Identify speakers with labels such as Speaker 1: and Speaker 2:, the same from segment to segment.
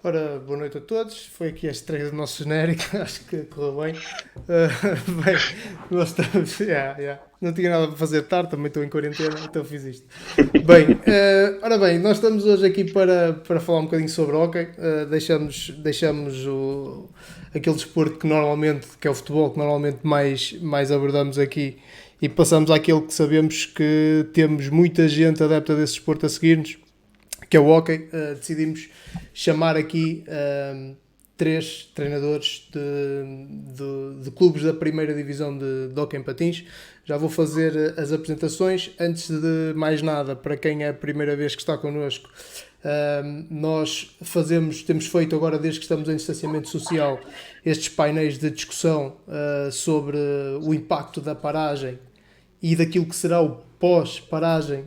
Speaker 1: Ora, boa noite a todos. Foi aqui a estreia do nosso genérico, acho que correu bem. Bem, nós estamos. Não tinha nada para fazer tarde, também estou em quarentena, então fiz isto. Bem, ora bem, nós estamos hoje aqui para falar um bocadinho sobre hóquei. Deixamos aquele desporto que normalmente, que é o futebol, que normalmente mais abordamos aqui e passamos àquele que sabemos que temos muita gente adepta desse desporto a seguir-nos, que é o hóquei. Decidimos chamar aqui três treinadores de clubes da primeira divisão de hóquei em patins. Já vou fazer as apresentações. Antes de mais nada, para quem é a primeira vez que está connosco, nós temos feito agora, desde que estamos em distanciamento social, estes painéis de discussão sobre o impacto da paragem e daquilo que será o pós-paragem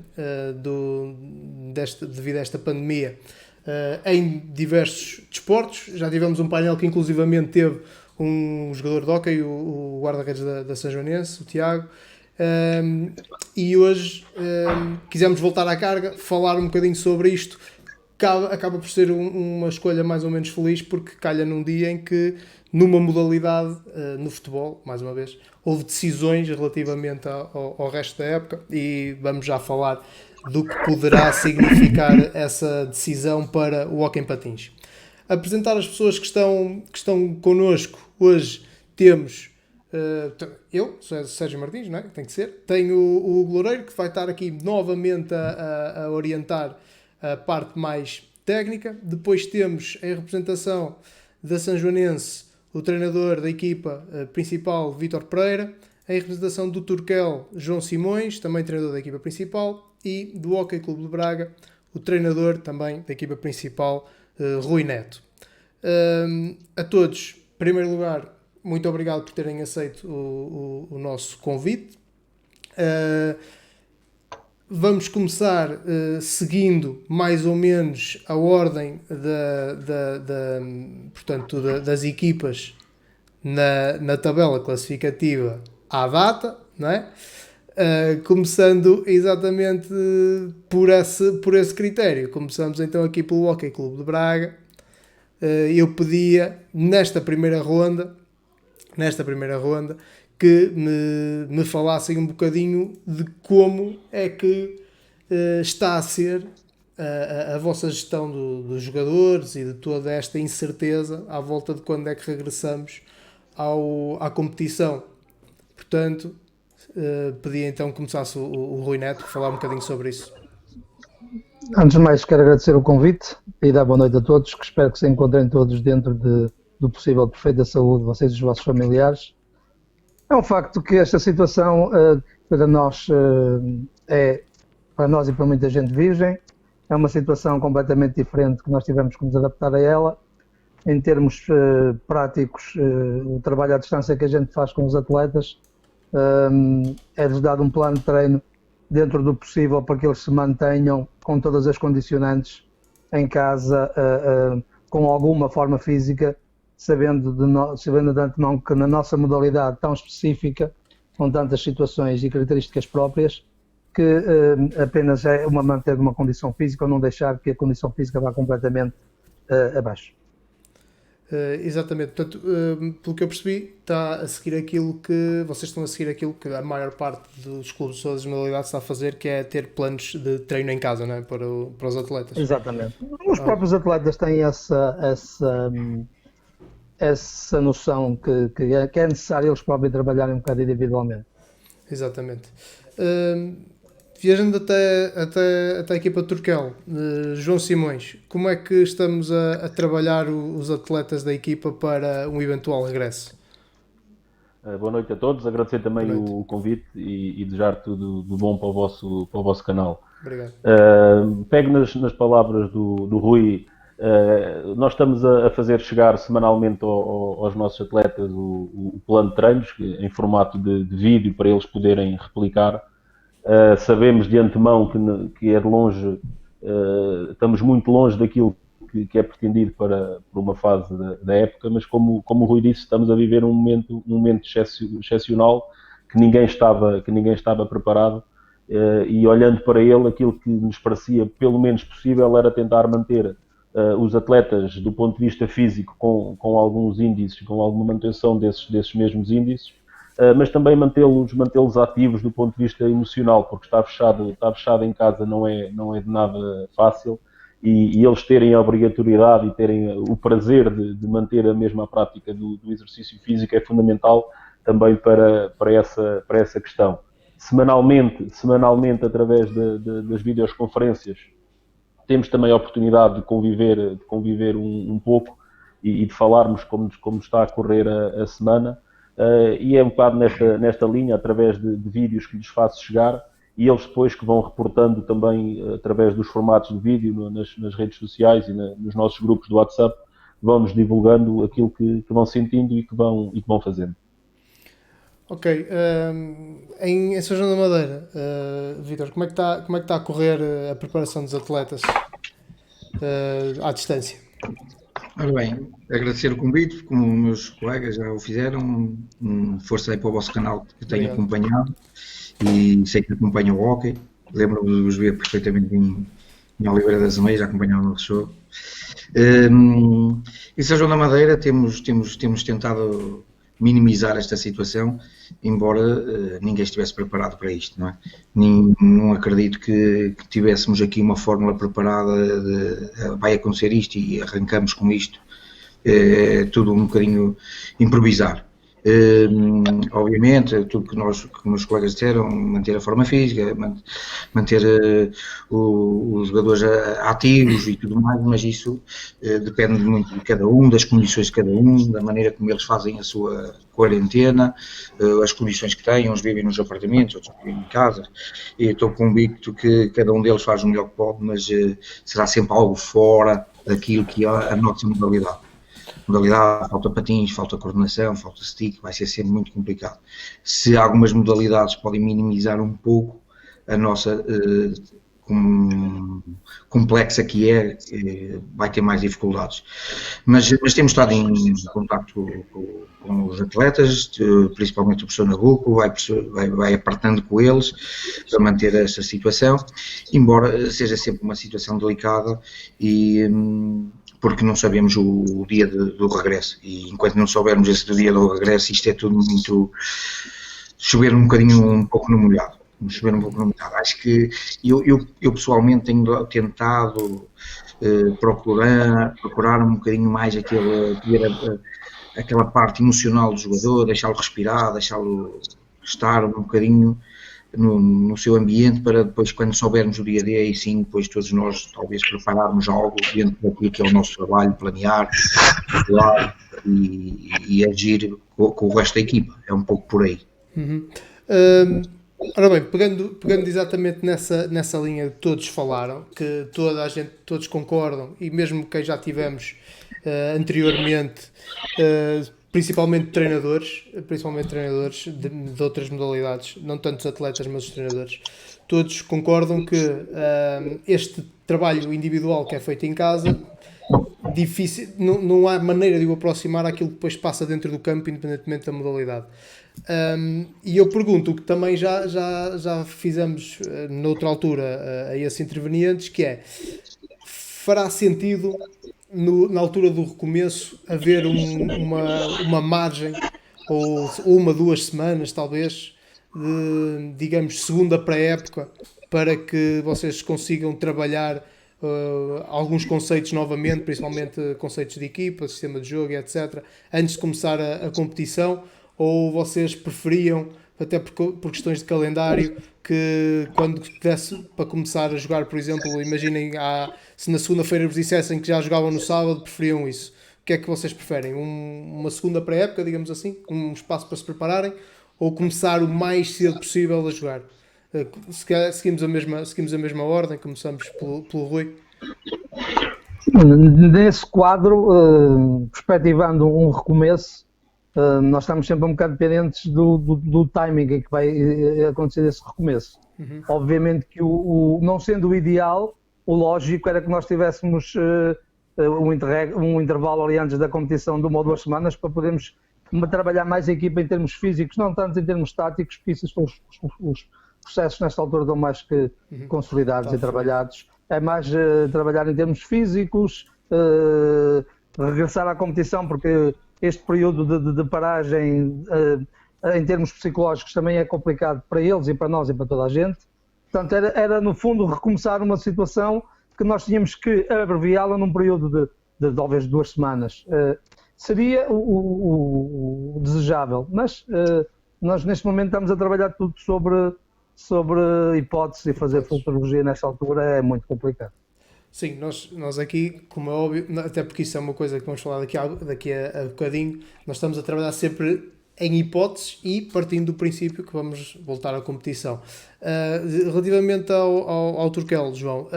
Speaker 1: devido a esta pandemia em diversos desportos. Já tivemos um painel que inclusivamente teve um jogador de hóquei, o guarda-redes da São Joanense, o Tiago, e hoje quisemos voltar à carga, falar um bocadinho sobre isto. Acaba por ser uma escolha mais ou menos feliz, porque calha num dia em que, numa modalidade, no futebol, mais uma vez, houve decisões relativamente ao resto da época, e vamos já falar do que poderá significar essa decisão para o hóquei em patins. Apresentar as pessoas que estão connosco hoje. Temos eu, Sérgio Martins, não é? Tem que ser. Tenho o Loureiro, que vai estar aqui novamente a orientar a parte mais técnica. Depois temos em representação da São Joanense o treinador da equipa principal, Vítor Pereira. Em representação do Turquel, João Simões, também treinador da equipa principal. E do Hóquei Clube de Braga, o treinador também da equipa principal, Rui Neto. A todos, em primeiro lugar, muito obrigado por terem aceito o nosso convite. Vamos começar seguindo mais ou menos a ordem portanto, das equipas na tabela classificativa à data, não é? Começando exatamente por esse critério. Começamos então aqui pelo Hóquei Clube de Braga. Eu pedia nesta primeira ronda que me falassem um bocadinho de como é que está a ser a vossa gestão dos jogadores e de toda esta incerteza à volta de quando é que regressamos à competição. Portanto, pedia então que começasse o Rui Neto a falar um bocadinho sobre isso.
Speaker 2: Antes de mais, quero agradecer o convite e dar boa noite a todos, que espero que se encontrem todos dentro do possível perfeita saúde, vocês e os vossos familiares. É um facto que esta situação para nós e para muita gente virgem. É uma situação completamente diferente, que nós tivemos que nos adaptar a ela. Em termos práticos, o trabalho à distância que a gente faz com os atletas, é-lhes dado um plano de treino dentro do possível para que eles se mantenham com todas as condicionantes em casa, com alguma forma física, sabendo de antemão que na nossa modalidade tão específica, com tantas situações e características próprias, que apenas é manter uma condição física ou não deixar que a condição física vá completamente abaixo.
Speaker 1: Exatamente, portanto, pelo que eu percebi, vocês estão a seguir aquilo que a maior parte dos clubes de todas as modalidades está a fazer, que é ter planos de treino em casa, não é? para os atletas.
Speaker 2: Exatamente. Os próprios atletas têm essa noção que é necessário eles próprios trabalharem um bocado individualmente.
Speaker 1: Exatamente. Viajando até a equipa de Turquel, João Simões, como é que estamos a trabalhar os atletas da equipa para um eventual regresso?
Speaker 3: Boa noite a todos, agradecer também o convite e desejar tudo de bom para o vosso canal.
Speaker 1: Obrigado.
Speaker 3: Pego nas palavras do Rui. Nós estamos a fazer chegar semanalmente aos nossos atletas o plano de treinos em formato de vídeo para eles poderem replicar. Sabemos de antemão que é de longe, estamos muito longe daquilo que é pretendido para uma fase da época, mas como o Rui disse, estamos a viver um momento excepcional que ninguém estava preparado, e olhando para ele, aquilo que nos parecia pelo menos possível era tentar manter os atletas do ponto de vista físico com alguns índices, com alguma manutenção desses mesmos índices, mas também mantê-los ativos do ponto de vista emocional, porque estar fechado em casa não é de nada fácil, e eles terem a obrigatoriedade e terem o prazer de manter a mesma prática do exercício físico é fundamental também para essa questão. Semanalmente através das videoconferências, temos também a oportunidade de conviver um pouco e de falarmos como está a correr a semana, e é um bocado nesta linha, através de vídeos que lhes faço chegar, e eles depois que vão reportando também através dos formatos de vídeo nas redes sociais e nos nossos grupos do WhatsApp, vão-nos divulgando aquilo que vão sentindo e que vão fazendo.
Speaker 1: Ok, em São João da Madeira, Vítor, como é que está a correr a preparação dos atletas à distância?
Speaker 4: Ora bem, agradecer o convite, como meus colegas já o fizeram, força aí para o vosso canal que tenho acompanhado, e sei que acompanham o hóquei, lembro-me de vos ver perfeitamente em Oliveira das Meias, acompanhar o nosso show. Em São João da Madeira temos tentado minimizar esta situação, embora ninguém estivesse preparado para isto, não é? Não acredito que tivéssemos aqui uma fórmula preparada de vai acontecer isto e arrancamos com isto, tudo um bocadinho improvisar. Obviamente, tudo que os meus colegas disseram, manter a forma física, manter os jogadores ativos e tudo mais, mas isso depende muito de cada um, das condições de cada um, da maneira como eles fazem a sua quarentena, as condições que têm, uns vivem nos apartamentos, outros vivem em casa, e estou convicto que cada um deles faz o melhor que pode, mas será sempre algo fora daquilo que é a nossa modalidade. Falta patins, falta coordenação, falta stick, vai ser sempre muito complicado. Se algumas modalidades podem minimizar um pouco a nossa complexa que vai ter mais dificuldades. Mas temos estado em contacto com os atletas, principalmente o professor Nabuco, vai apertando com eles para manter essa situação, embora seja sempre uma situação delicada porque não sabemos o dia do regresso, e enquanto não soubermos esse dia do regresso, isto é tudo muito chover um pouco no molhado. Acho que eu pessoalmente tenho tentado procurar um bocadinho mais aquela parte emocional do jogador, deixá-lo respirar, deixá-lo estar um bocadinho no seu ambiente, para depois, quando soubermos o dia D, aí sim, depois todos nós talvez prepararmos algo dentro daquilo que é o nosso trabalho, planear, calcular e agir com o resto da equipa. É um pouco por aí.
Speaker 1: Uhum. Ora bem, pegando exatamente nessa linha que todos falaram, que todos concordam, e mesmo quem já tivemos anteriormente, principalmente treinadores de outras modalidades, não tanto os atletas, mas os treinadores, todos concordam que este trabalho individual que é feito em casa, difícil, não há maneira de o aproximar àquilo que depois passa dentro do campo, independentemente da modalidade. E eu pergunto, o que também já fizemos noutra altura a esses intervenientes, que é: fará sentido na altura do recomeço haver uma margem, ou 1-2 semanas talvez, de, digamos, segunda pré-época, para que vocês consigam trabalhar alguns conceitos novamente, principalmente conceitos de equipa, sistema de jogo, etc., antes de começar a competição? Ou vocês preferiam, até por questões de calendário, que quando desse para começar a jogar, por exemplo, imaginem, se na segunda-feira vos dissessem que já jogavam no sábado, preferiam isso? O que é que vocês preferem? Uma segunda pré-época, digamos assim, um espaço para se prepararem, ou começar o mais cedo possível a jogar? Seguimos a mesma ordem, começamos pelo Rui.
Speaker 2: Nesse quadro, perspectivando um recomeço, nós estamos sempre um bocado dependentes do timing em que vai acontecer esse recomeço. Uhum. Obviamente que não sendo o ideal, o lógico era que nós tivéssemos um intervalo ali antes da competição de 1 ou 2 semanas, para podermos trabalhar mais a equipa em termos físicos, não tanto em termos táticos, porque isso os processos nesta altura estão mais que consolidados e trabalhados. É mais trabalhar em termos físicos, regressar à competição, porque este período de paragem, em termos psicológicos, também é complicado para eles e para nós e para toda a gente. Portanto, era no fundo recomeçar uma situação que nós tínhamos que abreviá-la num período de talvez 2 semanas. Seria o desejável, mas nós neste momento estamos a trabalhar tudo sobre hipótese, e fazer futurologia nesta altura é muito complicado.
Speaker 1: Sim, nós aqui, como é óbvio, até porque isso é uma coisa que vamos falar daqui a bocadinho, nós estamos a trabalhar sempre em hipóteses e partindo do princípio que vamos voltar à competição. Relativamente ao Turquel, João,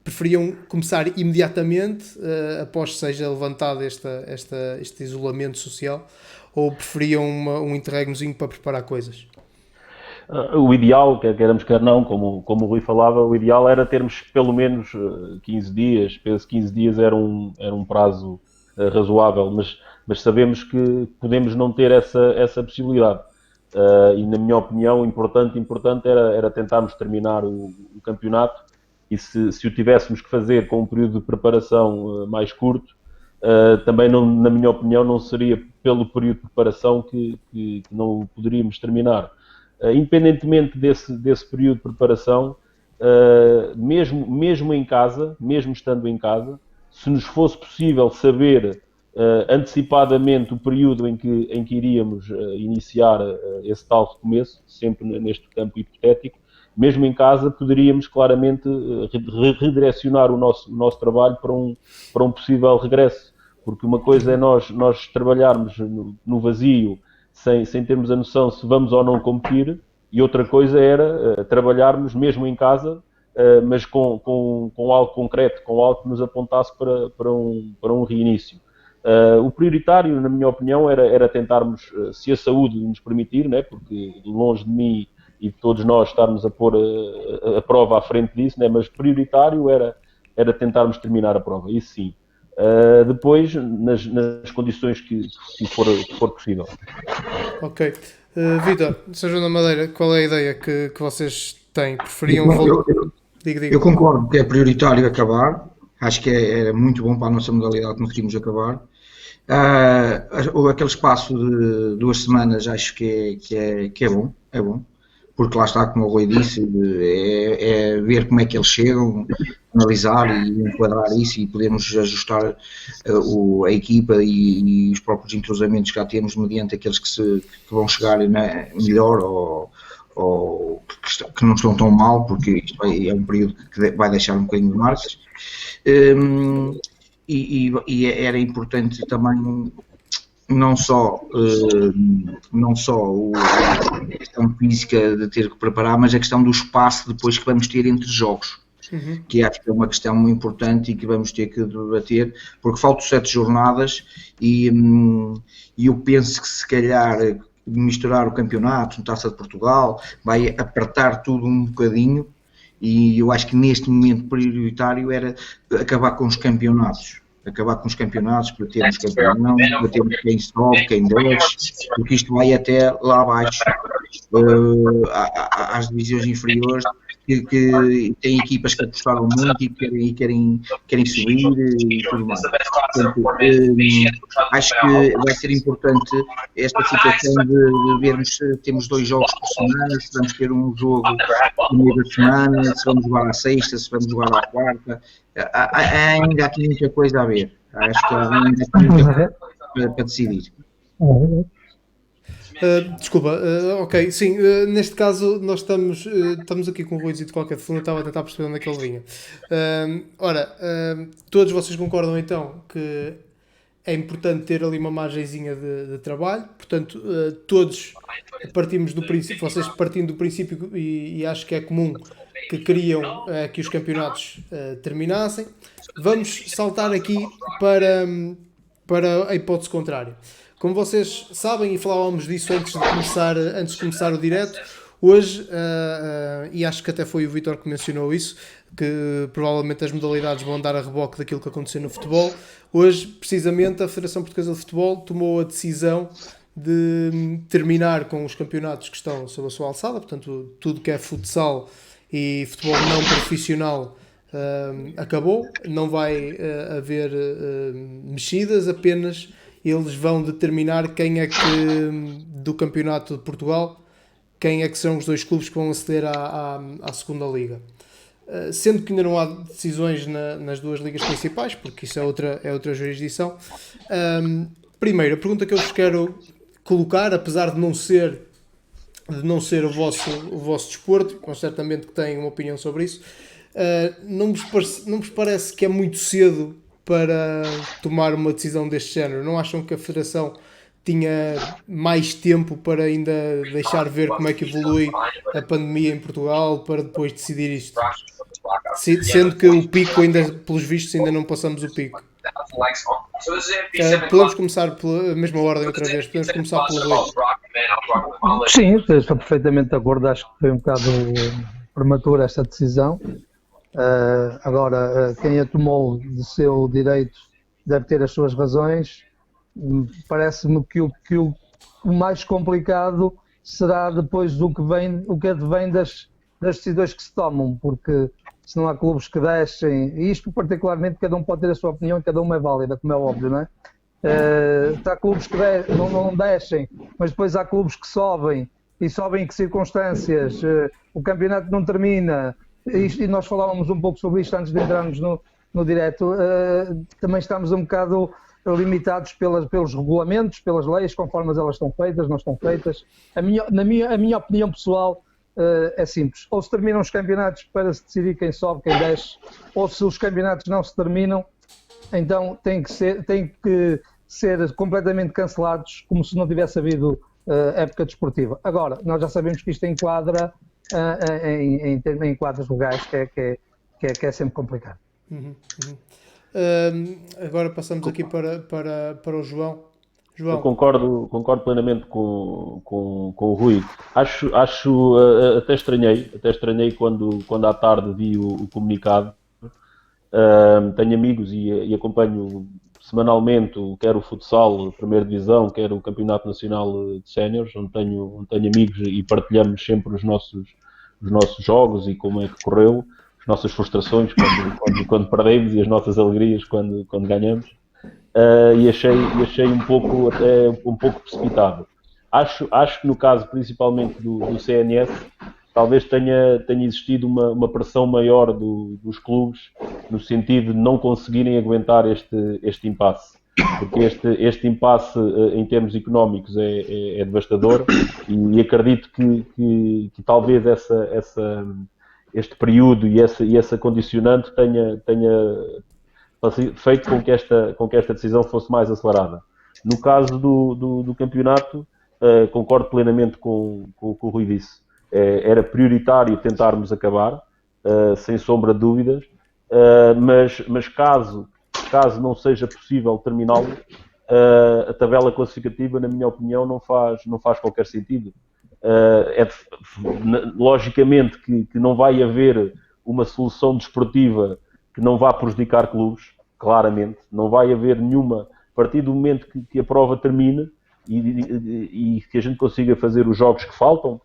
Speaker 1: preferiam começar imediatamente, após seja levantado este isolamento social, ou preferiam um interregnozinho para preparar coisas?
Speaker 3: O ideal, quer queiramos, quer não, como o Rui falava, o ideal era termos pelo menos 15 dias. Penso que 15 dias era um prazo razoável, mas sabemos que podemos não ter essa possibilidade. E na minha opinião, importante era tentarmos terminar o campeonato, e se o tivéssemos que fazer com um período de preparação mais curto, também na minha opinião não seria pelo período de preparação que não o poderíamos terminar. Independentemente desse período de preparação, mesmo em casa, mesmo estando em casa, se nos fosse possível saber antecipadamente o período em que iríamos iniciar esse tal recomeço, sempre neste campo hipotético, mesmo em casa poderíamos claramente redirecionar o nosso trabalho para um possível regresso, porque uma coisa é nós trabalharmos no vazio, sem termos a noção se vamos ou não competir, e outra coisa era trabalharmos mesmo em casa, mas com algo concreto, com algo que nos apontasse para um reinício. O prioritário, na minha opinião, era tentarmos, se a saúde nos permitir, né, porque longe de mim e de todos nós estarmos a pôr a prova à frente disso, né, mas prioritário era tentarmos terminar a prova, isso sim. Depois, nas condições que for possível.
Speaker 1: Ok. Vítor, São João da Madeira, qual é a ideia que vocês têm? Preferiam Diga.
Speaker 4: Eu concordo que é prioritário acabar. Acho que era muito bom para a nossa modalidade conseguirmos acabar. Aquele espaço de 2 semanas acho que é bom. É bom. Porque lá está, como o Rui disse, é ver como é que eles chegam, analisar e enquadrar isso e podermos ajustar a equipa e os próprios entrosamentos que já temos mediante aqueles que vão chegar, né, melhor ou que não estão tão mal, porque isto é um período que vai deixar um bocadinho de marcas. E era importante também não só a questão física de ter que preparar, mas a questão do espaço depois que vamos ter entre jogos, que acho que é uma questão muito importante e que vamos ter que debater, porque faltam 7 jornadas e eu penso que se calhar misturar o campeonato, Taça de Portugal, vai apertar tudo um bocadinho, e eu acho que neste momento prioritário era acabar com os campeonatos para termos campeão, para termos quem sobe, quem desce, porque isto vai até lá abaixo, às divisões inferiores, que têm equipas que apostaram muito e querem subir e tudo mais. Portanto, acho que vai ser importante esta situação de vermos se temos 2 jogos por semana, se vamos ter um jogo no meio da semana, se vamos jogar à sexta, se vamos jogar à quarta. Há ainda aqui muita coisa a ver. Acho que há ainda muita coisa para decidir.
Speaker 1: Desculpa, ok, sim, neste caso nós estamos aqui com o Rui de qualquer forma, estava a tentar perceber onde é que ele vinha. Todos vocês concordam então que é importante ter ali uma margenzinha de trabalho, portanto, todos partimos do princípio, vocês partindo do princípio, e acho que é comum, que queriam que os campeonatos terminassem. Vamos saltar aqui para a hipótese contrária. Como vocês sabem, e falávamos disso antes de começar o direto, hoje, e acho que até foi o Vítor que mencionou isso, que provavelmente as modalidades vão andar a reboque daquilo que aconteceu no futebol. Hoje, precisamente, a Federação Portuguesa de Futebol tomou a decisão de terminar com os campeonatos que estão sob a sua alçada, portanto, tudo que é futsal e futebol não profissional acabou, não vai haver mexidas, apenas eles vão determinar quem é que, do Campeonato de Portugal, quem é que são os 2 clubes que vão aceder à segunda liga. Sendo que ainda não há decisões nas 2 ligas principais, porque isso é outra jurisdição. Primeiro, a pergunta que eu vos quero colocar, apesar de não ser o vosso desporto, mas certamente que têm uma opinião sobre isso, não vos parece que é muito cedo para tomar uma decisão deste género? Não acham que a Federação tinha mais tempo para ainda deixar ver como é que evolui a pandemia em Portugal para depois decidir isto? Sendo que o pico ainda, pelos vistos, ainda não passamos o pico. Podemos começar pela mesma ordem outra vez. Podemos começar pelo Rui.
Speaker 2: Sim, estou perfeitamente de acordo. Acho que foi um bocado prematura esta decisão. Agora, quem a tomou de seu direito deve ter as suas razões. Parece-me que o mais complicado será depois o que advém das decisões que se tomam, porque se não há clubes que deixem, e isto particularmente cada um pode ter a sua opinião e cada uma é válida, como é óbvio, não é? Há clubes que não deixem, mas depois há clubes que sobem, e sobem em que circunstâncias, o campeonato não termina, e nós falávamos um pouco sobre isto antes de entrarmos no direto, também estamos um bocado limitados pelos regulamentos, pelas leis, conforme elas estão feitas, não estão feitas. A minha opinião pessoal é simples. Ou se terminam os campeonatos para se decidir quem sobe, quem desce, ou se os campeonatos não se terminam, então têm que ser completamente cancelados, como se não tivesse havido época desportiva. Agora, nós já sabemos que isto enquadra em quadros legais, que é sempre complicado.
Speaker 1: Agora passamos aqui para o João.
Speaker 3: Eu concordo plenamente com o Rui. Acho até estranhei quando à tarde vi o comunicado. Tenho amigos e acompanho semanalmente quer o futsal, a primeira divisão, quer o campeonato nacional de séniores, onde tenho amigos e partilhamos sempre os nossos jogos e como é que correu, as nossas frustrações quando perdemos e as nossas alegrias quando ganhamos. E achei um pouco precipitado. Acho que no caso principalmente do CNS, talvez tenha existido uma pressão maior dos clubes no sentido de não conseguirem aguentar este impasse. Porque este impasse em termos económicos é devastador e acredito que talvez este período e essa condicionante tenha feito com que esta decisão fosse mais acelerada. No caso do campeonato, concordo plenamente com o que o Rui disse. Era prioritário tentarmos acabar, sem sombra de dúvidas, mas caso não seja possível terminá-lo, a tabela classificativa, na minha opinião, não faz qualquer sentido. Logicamente que não vai haver uma solução desportiva que não vá prejudicar clubes, claramente. Não vai haver nenhuma, a partir do momento que a prova termine e que a gente consiga fazer os jogos que faltam,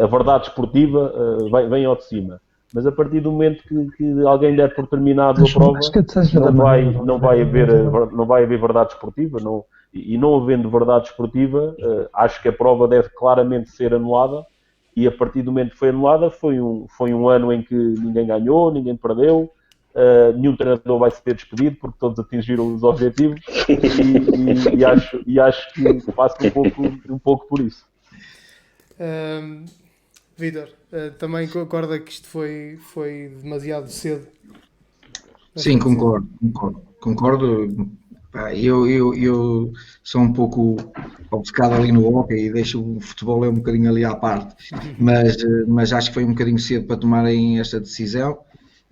Speaker 3: a verdade esportiva vem ao de cima. Mas a partir do momento que alguém der por terminado a prova, não vai haver verdade esportiva. E não havendo verdade esportiva, acho que a prova deve claramente ser anulada. E a partir do momento que foi anulada, foi um ano em que ninguém ganhou, ninguém perdeu. Nenhum treinador vai ser despedido porque todos atingiram os objetivos e acho que passa um pouco por isso.
Speaker 1: Vítor, também concorda que isto foi demasiado cedo?
Speaker 4: Sim, concordo. Eu sou um pouco obcecado ali no hóquei e deixo o futebol um bocadinho ali à parte, mas acho que foi um bocadinho cedo para tomarem esta decisão.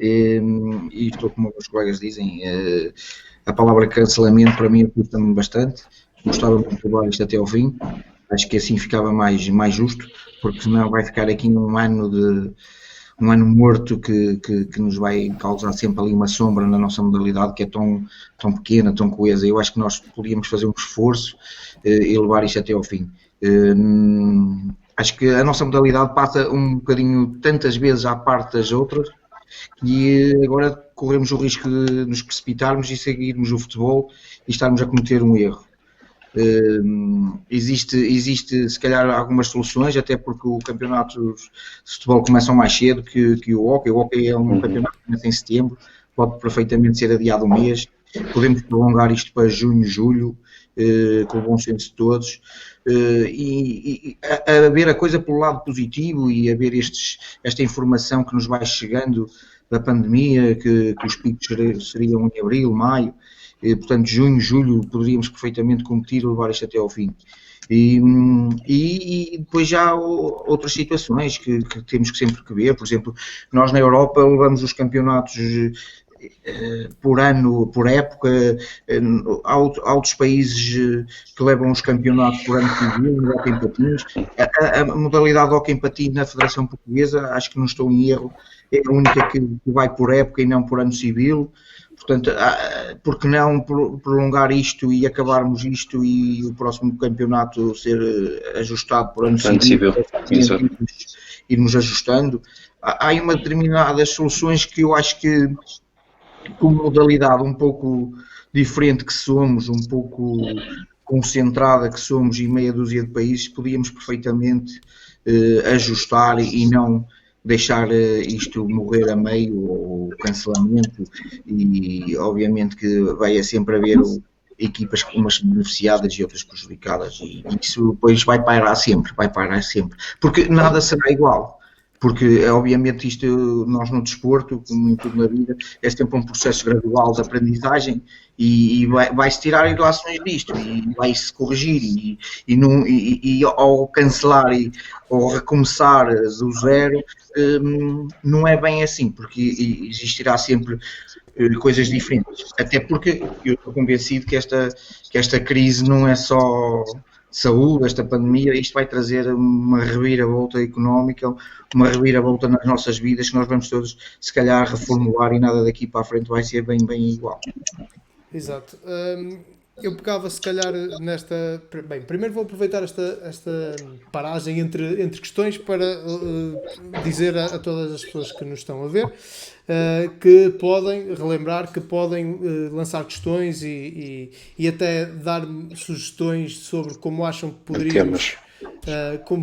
Speaker 4: E estou como os colegas dizem, a palavra cancelamento para mim custa-me bastante. Gostava muito de levar isto até ao fim, acho que assim ficava mais justo, porque senão vai ficar aqui um ano morto que nos vai causar sempre ali uma sombra na nossa modalidade, que é tão pequena, tão coesa. Eu acho que nós podíamos fazer um esforço e levar isto até ao fim. Acho que a nossa modalidade passa um bocadinho tantas vezes à parte das outras, E agora corremos o risco de nos precipitarmos e seguirmos o futebol e estarmos a cometer um erro. Existe se calhar algumas soluções, até porque o campeonato de futebol começam mais cedo que o hóquei. O hóquei é um campeonato que começa em setembro, pode perfeitamente ser adiado um mês. Podemos prolongar isto para junho, julho, com o bom senso de todos, e a ver a coisa pelo lado positivo e a ver esta informação que nos vai chegando da pandemia, que os picos seriam em abril, maio, portanto junho, julho poderíamos perfeitamente competir e levar isto até ao fim. E depois já há outras situações que temos que sempre que ver. Por exemplo, nós na Europa levamos os campeonatos por ano, por época. Há outros países que levam os campeonatos por ano civil, no hóquei em patins. A modalidade de hóquei em patins na Federação Portuguesa, acho que não estou em erro, é a única que vai por época e não por ano civil. Portanto, por que não prolongar isto e acabarmos isto e o próximo campeonato ser ajustado por ano civil. Irmos ajustando. Há uma determinadas soluções que eu acho que, como modalidade um pouco diferente que somos, um pouco concentrada que somos em meia dúzia de países, podíamos perfeitamente ajustar e não deixar isto morrer a meio ou cancelamento, e obviamente que vai sempre haver equipas umas beneficiadas e outras prejudicadas, e isso depois vai pairar sempre, porque nada será igual. Porque, obviamente, isto, nós no desporto, como em tudo na vida, é sempre um processo gradual de aprendizagem e vai-se tirar ilações disto e vai-se corrigir e ao cancelar ou recomeçar do zero, não é bem assim, porque existirá sempre coisas diferentes. Até porque eu estou convencido que esta crise não é só saúde, esta pandemia, isto vai trazer uma reviravolta económica, uma reviravolta nas nossas vidas, que nós vamos todos, se calhar, reformular, e nada daqui para a frente vai ser bem igual.
Speaker 1: Exato. Eu pegava, se calhar, nesta... Bem, primeiro vou aproveitar esta paragem entre questões para dizer a todas as pessoas que nos estão a ver que podem relembrar, que podem lançar questões e até dar sugestões sobre como acham que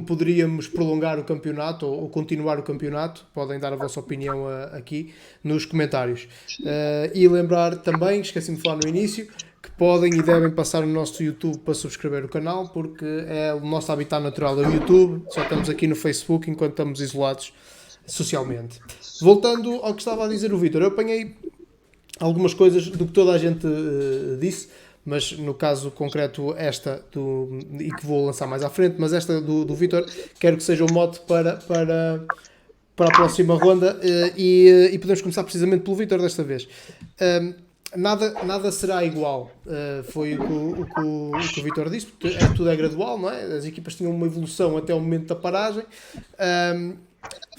Speaker 1: poderíamos prolongar o campeonato ou continuar o campeonato. Podem dar a vossa opinião aqui nos comentários. E lembrar também, esqueci-me de falar no início, que podem e devem passar no nosso YouTube para subscrever o canal, porque é o nosso habitat natural, é o YouTube. Só estamos aqui no Facebook enquanto estamos isolados socialmente. Voltando ao que estava a dizer o Vítor, eu apanhei algumas coisas do que toda a gente disse, mas no caso concreto e que vou lançar mais à frente, mas esta do Vítor quero que seja o mote para a próxima ronda, e podemos começar precisamente pelo Vítor desta vez. Nada será igual, foi o que o Vítor disse, tudo é gradual, não é? As equipas tinham uma evolução até o momento da paragem.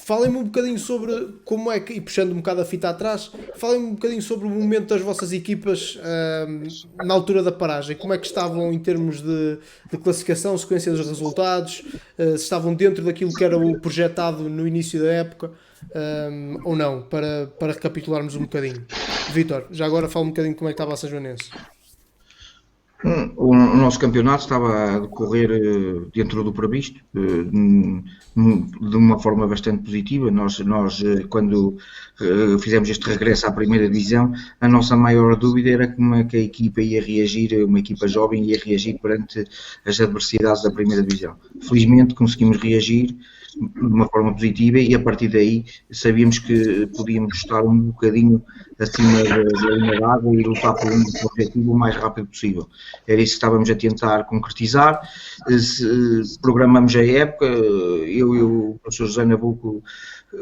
Speaker 1: Falem-me um bocadinho sobre como é que, e puxando um bocado a fita atrás, falem-me um bocadinho sobre o momento das vossas equipas na altura da paragem. Como é que estavam em termos de classificação, sequência dos resultados, se estavam dentro daquilo que era o projetado no início da época, ou não, para recapitularmos um bocadinho. Vítor, já agora fala um bocadinho como é que estava a São Joanense.
Speaker 4: O nosso campeonato estava a decorrer dentro do previsto, de uma forma bastante positiva. Nós quando fizemos este regresso à primeira divisão, a nossa maior dúvida era como é que a equipa ia reagir, uma equipa jovem ia reagir perante as adversidades da primeira divisão. Felizmente conseguimos reagir de uma forma positiva, e a partir daí sabíamos que podíamos estar um bocadinho acima da linha d'água e lutar por um objetivo o mais rápido possível. Era isso que estávamos a tentar concretizar. Programamos a época, eu e o professor José Nabuco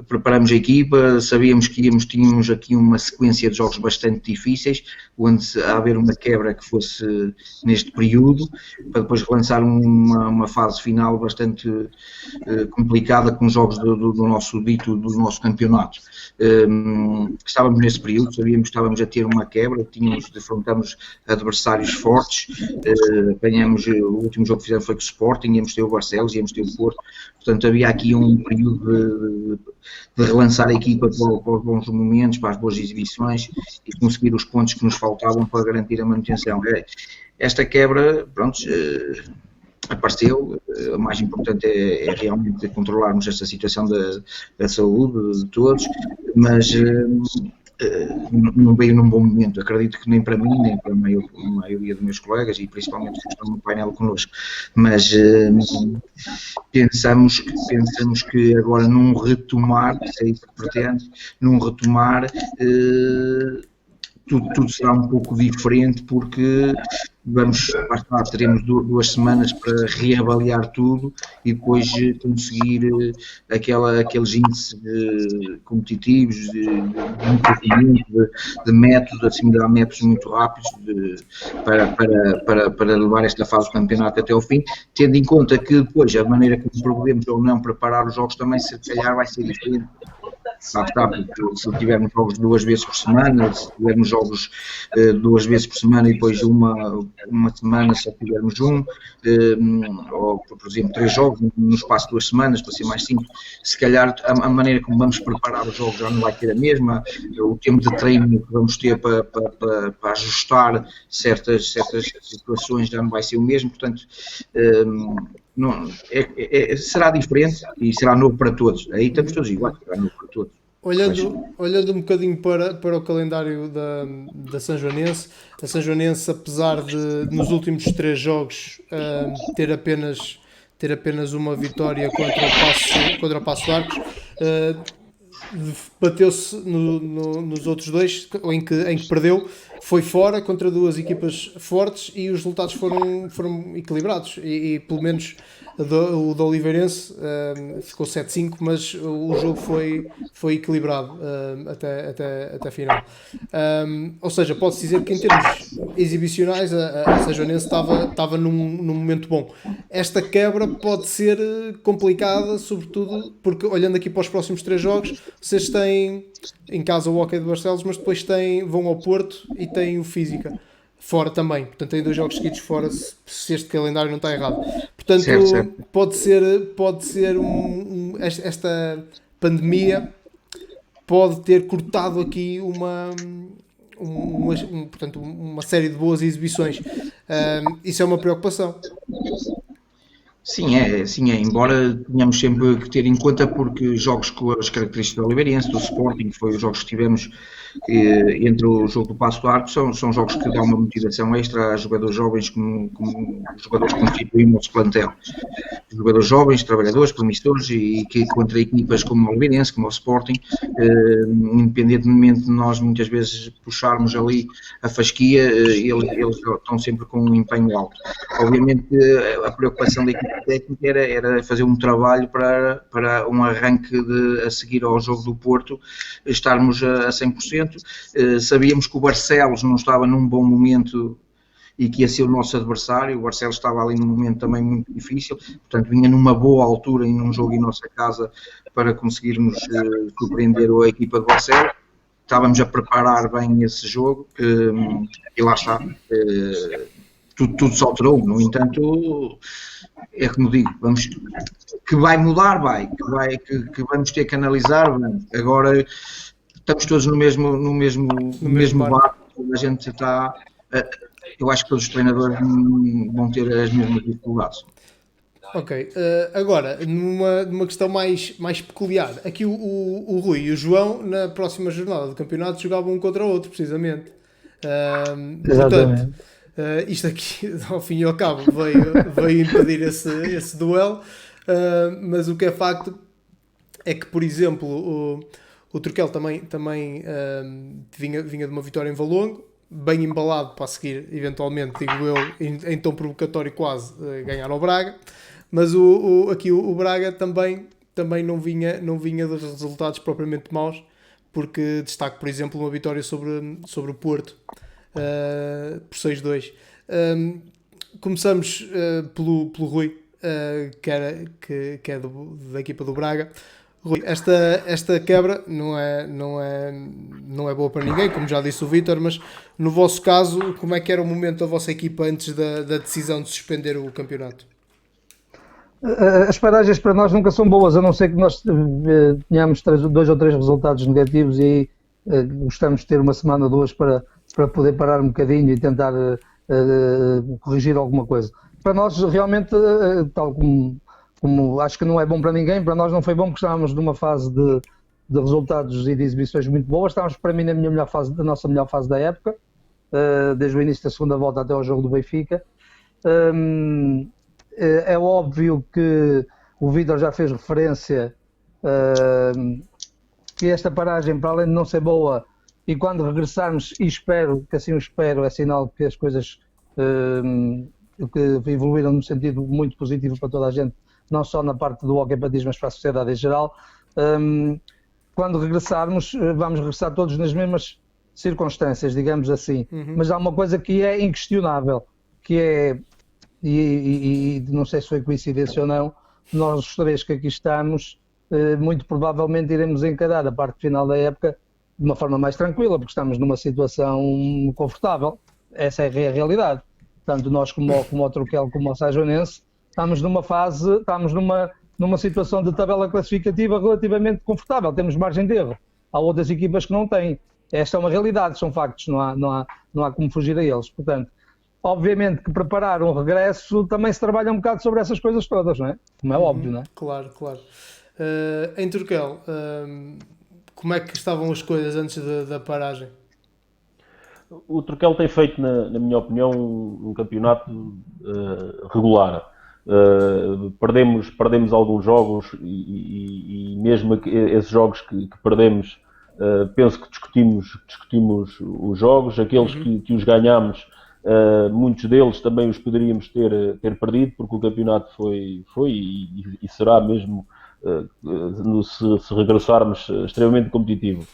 Speaker 4: preparamos a equipa, sabíamos que tínhamos aqui uma sequência de jogos bastante difíceis, onde haver uma quebra que fosse neste período, para depois relançar uma fase final bastante complicada com os jogos do nosso campeonato. Estávamos nesse período, sabíamos que estávamos a ter uma quebra, defrontamos adversários fortes, apanhamos, o último jogo que fizemos foi com o Sporting, íamos ter o Barcelos, íamos ter o Porto, portanto havia aqui um um período de relançar a equipa para os bons momentos, para as boas exibições e conseguir os pontos que nos faltavam para garantir a manutenção. Esta quebra, pronto, apareceu. O mais importante é realmente controlarmos esta situação da saúde de todos, mas não veio num bom momento. Acredito que nem para mim, nem para a maioria dos meus colegas, e principalmente que estão no painel connosco. Mas pensamos que agora num retomar, se é isso que pretende, num retomar, tudo será um pouco diferente, porque teremos 2 semanas para reavaliar tudo e depois conseguir aqueles índices competitivos de métodos, assimilar métodos muito rápidos para levar esta fase do campeonato até ao fim, tendo em conta que depois a maneira como podemos ou não preparar os jogos também, se calhar, vai ser diferente. Porque se tivermos jogos 2 vezes por semana, se tivermos jogos 2 vezes por semana e depois uma semana só tivermos ou por exemplo 3 jogos no espaço de 2 semanas, para ser mais simples, se calhar a maneira como vamos preparar os jogos já não vai ter a mesma, o tempo de treino que vamos ter para ajustar certas situações já não vai ser o mesmo, portanto será diferente e será novo para todos. Aí estamos todos iguais, será novo para todos.
Speaker 1: Olhando um bocadinho para o calendário da Sanjoanense, a Sanjoanense, apesar de nos últimos 3 jogos ter apenas uma vitória contra o Paço de Arcos, bateu-se nos outros 2 em que perdeu, foi fora contra 2 equipas fortes e os resultados foram equilibrados e pelo menos o do Oliveirense ficou 7-5, mas o jogo foi equilibrado até a final. Ou seja, pode-se dizer que em termos exibicionais a Sanjoanense estava num momento bom. Esta quebra pode ser complicada, sobretudo porque, olhando aqui para os próximos 3 jogos, vocês têm em casa o Hockey de Barcelos, mas depois vão ao Porto e têm o Física fora também, portanto têm 2 jogos seguidos fora, se este calendário não está errado. Portanto, certo. Pode ser esta pandemia pode ter cortado aqui portanto, uma série de boas exibições. Isso é uma preocupação.
Speaker 4: Sim, embora tenhamos sempre que ter em conta, porque jogos com as características do Oliveirense, do Sporting, foi os jogos que tivemos entre o jogo do Paço de Arcos, são jogos que dão uma motivação extra a jogadores jovens, como os jogadores que constituem o nosso plantel. Jogadores jovens, trabalhadores, promissores, e que contra equipas como o Oliveirense, como o Sporting, independentemente de nós muitas vezes puxarmos ali a fasquia, eles estão sempre com um empenho alto. Obviamente a preocupação da equipa técnica era fazer um trabalho para um arranque a seguir ao jogo do Porto, estarmos a 100%. Sabíamos que o Barcelos não estava num bom momento e que ia ser o nosso adversário. O Barcelos estava ali num momento também muito difícil, portanto vinha numa boa altura e num jogo em nossa casa para conseguirmos surpreender a equipa de Barcelos. Estávamos a preparar bem esse jogo e lá está. Tudo se alterou. No entanto, é como digo, que vai mudar, que vamos ter que analisar. Agora estamos todos no mesmo barco. A gente está. Eu acho que todos os treinadores vão ter as mesmas dificuldades.
Speaker 1: Ok, agora numa questão mais peculiar, aqui o Rui e o João na próxima jornada do campeonato jogavam um contra o outro, precisamente. Portanto, isto aqui ao fim e ao cabo veio impedir esse duelo, mas o que é facto é que, por exemplo, o Turquel também vinha de uma vitória em Valongo, bem embalado para seguir, eventualmente, digo eu, em tom provocatório quase, ganhar ao Braga, mas aqui o Braga também não vinha de resultados propriamente maus, porque destaco, por exemplo, uma vitória sobre o Porto, por 6-2. Começamos pelo Rui, que é da equipa do Braga. Rui, esta quebra não é boa para ninguém, como já disse o Vítor, mas no vosso caso, como é que era o momento da vossa equipa antes da decisão de suspender o campeonato?
Speaker 2: As paragens para nós nunca são boas, a não ser que nós tenhamos 2 ou 3 resultados negativos e aí gostamos de ter uma semana ou 2 para poder parar um bocadinho e tentar corrigir alguma coisa. Para nós, realmente, tal como acho que não é bom para ninguém, para nós não foi bom porque estávamos numa fase de resultados e de exibições muito boas. Estávamos, para mim, na nossa melhor fase da época, desde o início da segunda volta até ao jogo do Benfica. É óbvio que o Vítor já fez referência que esta paragem, para além de não ser boa, e quando regressarmos, e espero que assim o espero, é sinal que as coisas que evoluíram num sentido muito positivo para toda a gente, não só na parte do hóquei patins, mas para a sociedade em geral. Quando regressarmos, vamos regressar todos nas mesmas circunstâncias, digamos assim. Mas há uma coisa que é inquestionável, que é, e não sei se foi coincidência ou não, nós os 3 que aqui estamos, muito provavelmente iremos encarar a parte final da época de uma forma mais tranquila, porque estamos numa situação confortável. Essa é a realidade. Tanto nós como o Troquel, como o Sajonense, estamos numa situação de tabela classificativa relativamente confortável, temos margem de erro. Há outras equipas que não têm. Esta é uma realidade, são factos, não há como fugir a eles. Portanto, obviamente que preparar um regresso também se trabalha um bocado sobre essas coisas todas, não é? Como é óbvio, não é?
Speaker 1: Claro. Em Turquel, como é que estavam as coisas antes da paragem?
Speaker 3: O Turquel tem feito, na minha opinião, um campeonato regular. Perdemos alguns jogos e mesmo esses jogos que perdemos, penso que discutimos os jogos. Aqueles que os ganhamos, muitos deles também os poderíamos ter perdido, porque o campeonato foi e será mesmo, se regressarmos, extremamente competitivo.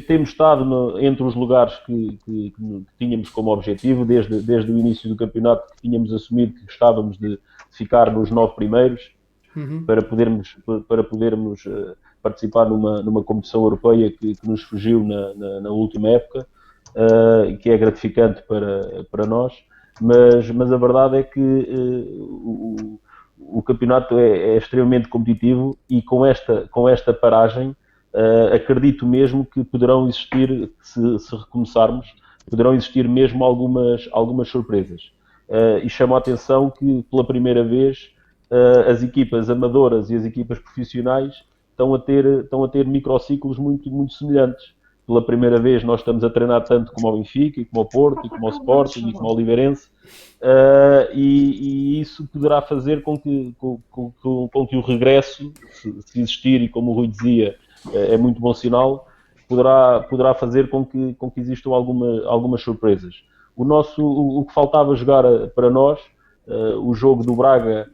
Speaker 3: Temos estado entre os lugares que tínhamos como objetivo, desde o início do campeonato, que tínhamos assumido que gostávamos de ficar nos 9 primeiros, para podermos participar numa competição europeia que nos fugiu na última época, que é gratificante para nós, mas a verdade é que o campeonato é extremamente competitivo e com esta paragem, acredito mesmo que poderão existir, se recomeçarmos, poderão existir mesmo algumas surpresas. E chamo a atenção que, pela primeira vez, as equipas amadoras e as equipas profissionais estão a ter microciclos muito, muito semelhantes. Pela primeira vez nós estamos a treinar tanto como o Benfica, e como o Porto, e como o Sporting, e como o Oliveirense, e isso poderá fazer com que o regresso, se existir, e como o Rui dizia, é muito bom sinal, poderá fazer com que existam algumas surpresas. O que faltava jogar para nós, o jogo do Braga,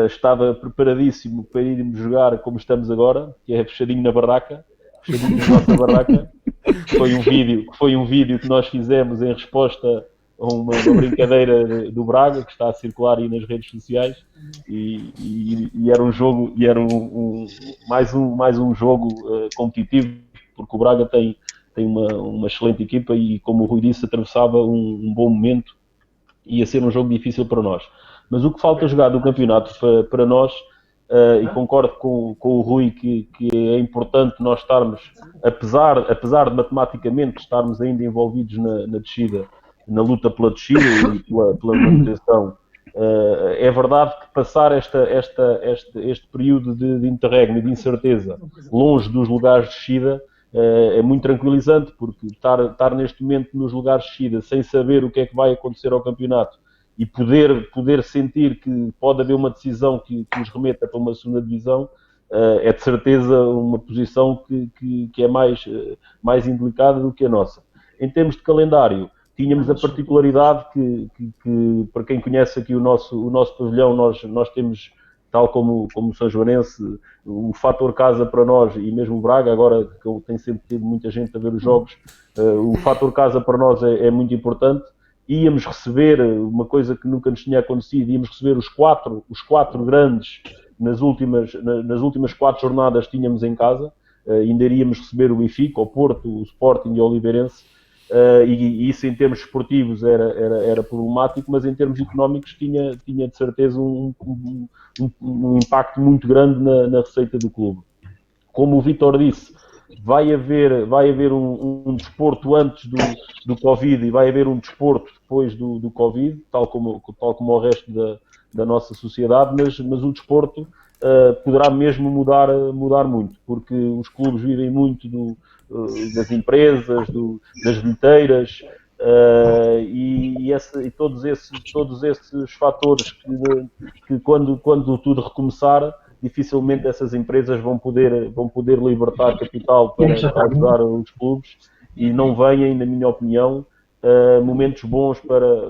Speaker 3: estava preparadíssimo para irmos jogar como estamos agora, que é fechadinho na barraca, fechadinho na nossa barraca. Foi um vídeo que nós fizemos em resposta a uma brincadeira do Braga, que está a circular aí nas redes sociais, e era um jogo, mais um jogo competitivo, porque o Braga tem uma excelente equipa e, como o Rui disse, atravessava um bom momento e ia ser um jogo difícil para nós. Mas o que falta jogar do campeonato para nós, e concordo com o Rui que é importante nós estarmos, apesar de matematicamente estarmos ainda envolvidos na descida, na luta pela descida e pela manutenção, é verdade que passar este período de interregno e de incerteza longe dos lugares de descida é muito tranquilizante, porque estar neste momento nos lugares de descida sem saber o que é que vai acontecer ao campeonato e poder sentir que pode haver uma decisão que os remeta para uma segunda divisão, é de certeza uma posição que é mais indelicada do que a nossa. Em termos de calendário, tínhamos a particularidade que para quem conhece aqui o nosso pavilhão, nós temos, tal como o São Joanense, o fator casa para nós, e mesmo o Braga, agora que tem sempre tido muita gente a ver os jogos, o fator casa para nós é muito importante. Íamos receber uma coisa que nunca nos tinha acontecido, íamos receber os quatro grandes nas últimas 4 jornadas tínhamos em casa, ainda iríamos receber o Benfica, o Porto, o Sporting e o Oliveirense, e isso em termos esportivos era problemático, mas em termos económicos tinha de certeza um impacto muito grande na receita do clube. Como o Vítor disse, vai haver um desporto antes do Covid e vai haver um desporto depois do Covid, tal como o resto da nossa sociedade, mas o desporto poderá mesmo mudar muito, porque os clubes vivem muito das empresas, das bilheteiras, e todos esses fatores que quando tudo recomeçar, dificilmente essas empresas vão poder libertar capital para ajudar os clubes, e não vêm, na minha opinião, momentos bons